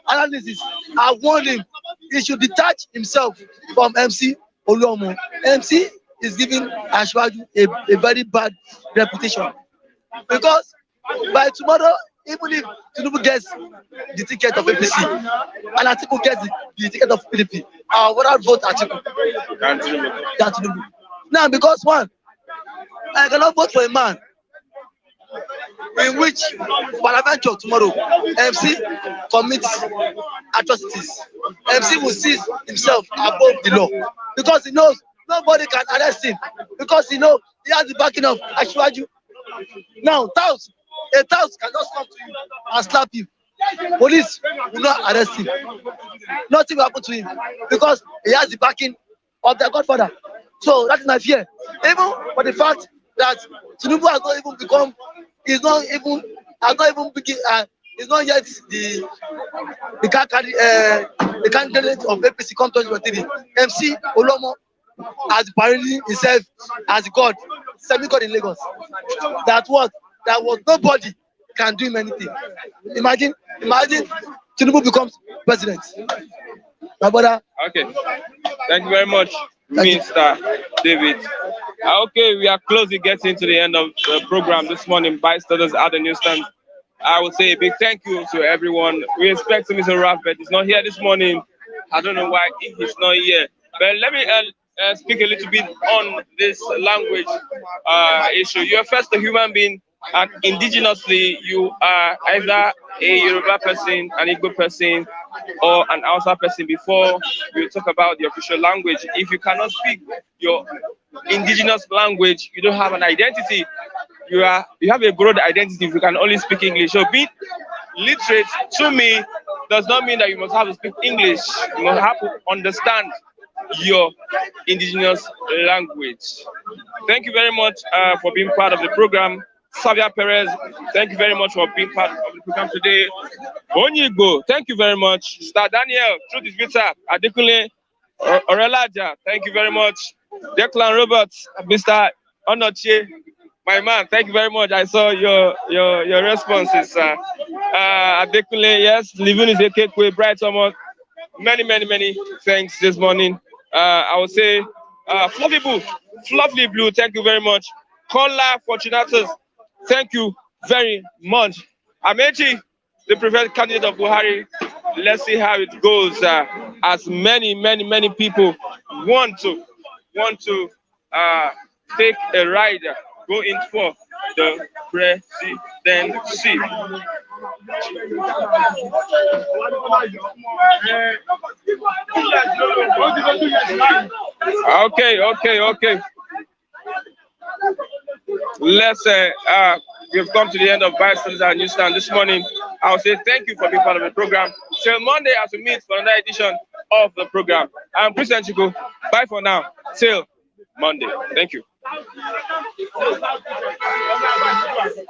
F: analysis have warned him he should detach himself from MC Oluomo. MC is giving Ashwaju a very bad reputation because by tomorrow, even if Tinubu gets the ticket of APC and Atiku gets the ticket of PDP, I would not vote Atiku than Tinubu. Now, because one, I cannot vote for a man in which peradventure tomorrow MC commits atrocities. MC will see himself above the law because he knows nobody can arrest him because he knows he has the backing of Ashwaju. Now, a thousand can just come to you and slap you. Police will not arrest him. Nothing will happen to him because he has the backing of their godfather. So that is my fear. Even for the fact that Tinubu has not even become, he's not yet the candidate of APC come 2023. MC Oluomo has parading himself as God, semi-God in Lagos. That was nobody can do him anything. Imagine Tinubu becomes president. My brother.
A: Okay. Thank you very much, Mr. David. Okay, we are closely getting to the end of the program this morning. Bystanders at the newsstand. I would say a big thank you to everyone. We expect Mr. Raf, but he's not here this morning. I don't know why he's not here. But let me speak a little bit on this language issue. You're first a human being, and indigenously, you are either a Yoruba person, an Igbo person, or an Hausa person before you talk about the official language. If you cannot speak your indigenous language, you don't have an identity. You have a broad identity if you can only speak English. So being literate to me does not mean that you must have to speak English. You must have to understand your indigenous language. Thank you very much for being part of the program. Savia Perez, thank you very much for being part of the program today. Onyigo, thank you very much. Star Daniel, Truth is Bitter, Adekunle Orelaja, thank you very much. Declan Roberts, Mr. Onochie, my man, thank you very much. I saw your responses. Adekunle, yes, Living is a cake with bright summer. Many thanks this morning. I would say Fluffy Blue, thank you very much. Kola Fortunatus, thank you very much. Amechi, the preferred candidate of Buhari. Let's see how it goes. As many people want to take a ride, go in for the presidency. Okay. Let's we've come to the end of Bystanders and Newsstand this morning. I'll say thank you for being part of the program. Till Monday as we meet for another edition of the program. I'm Christian Chico. Bye for now. Till Monday. Thank you.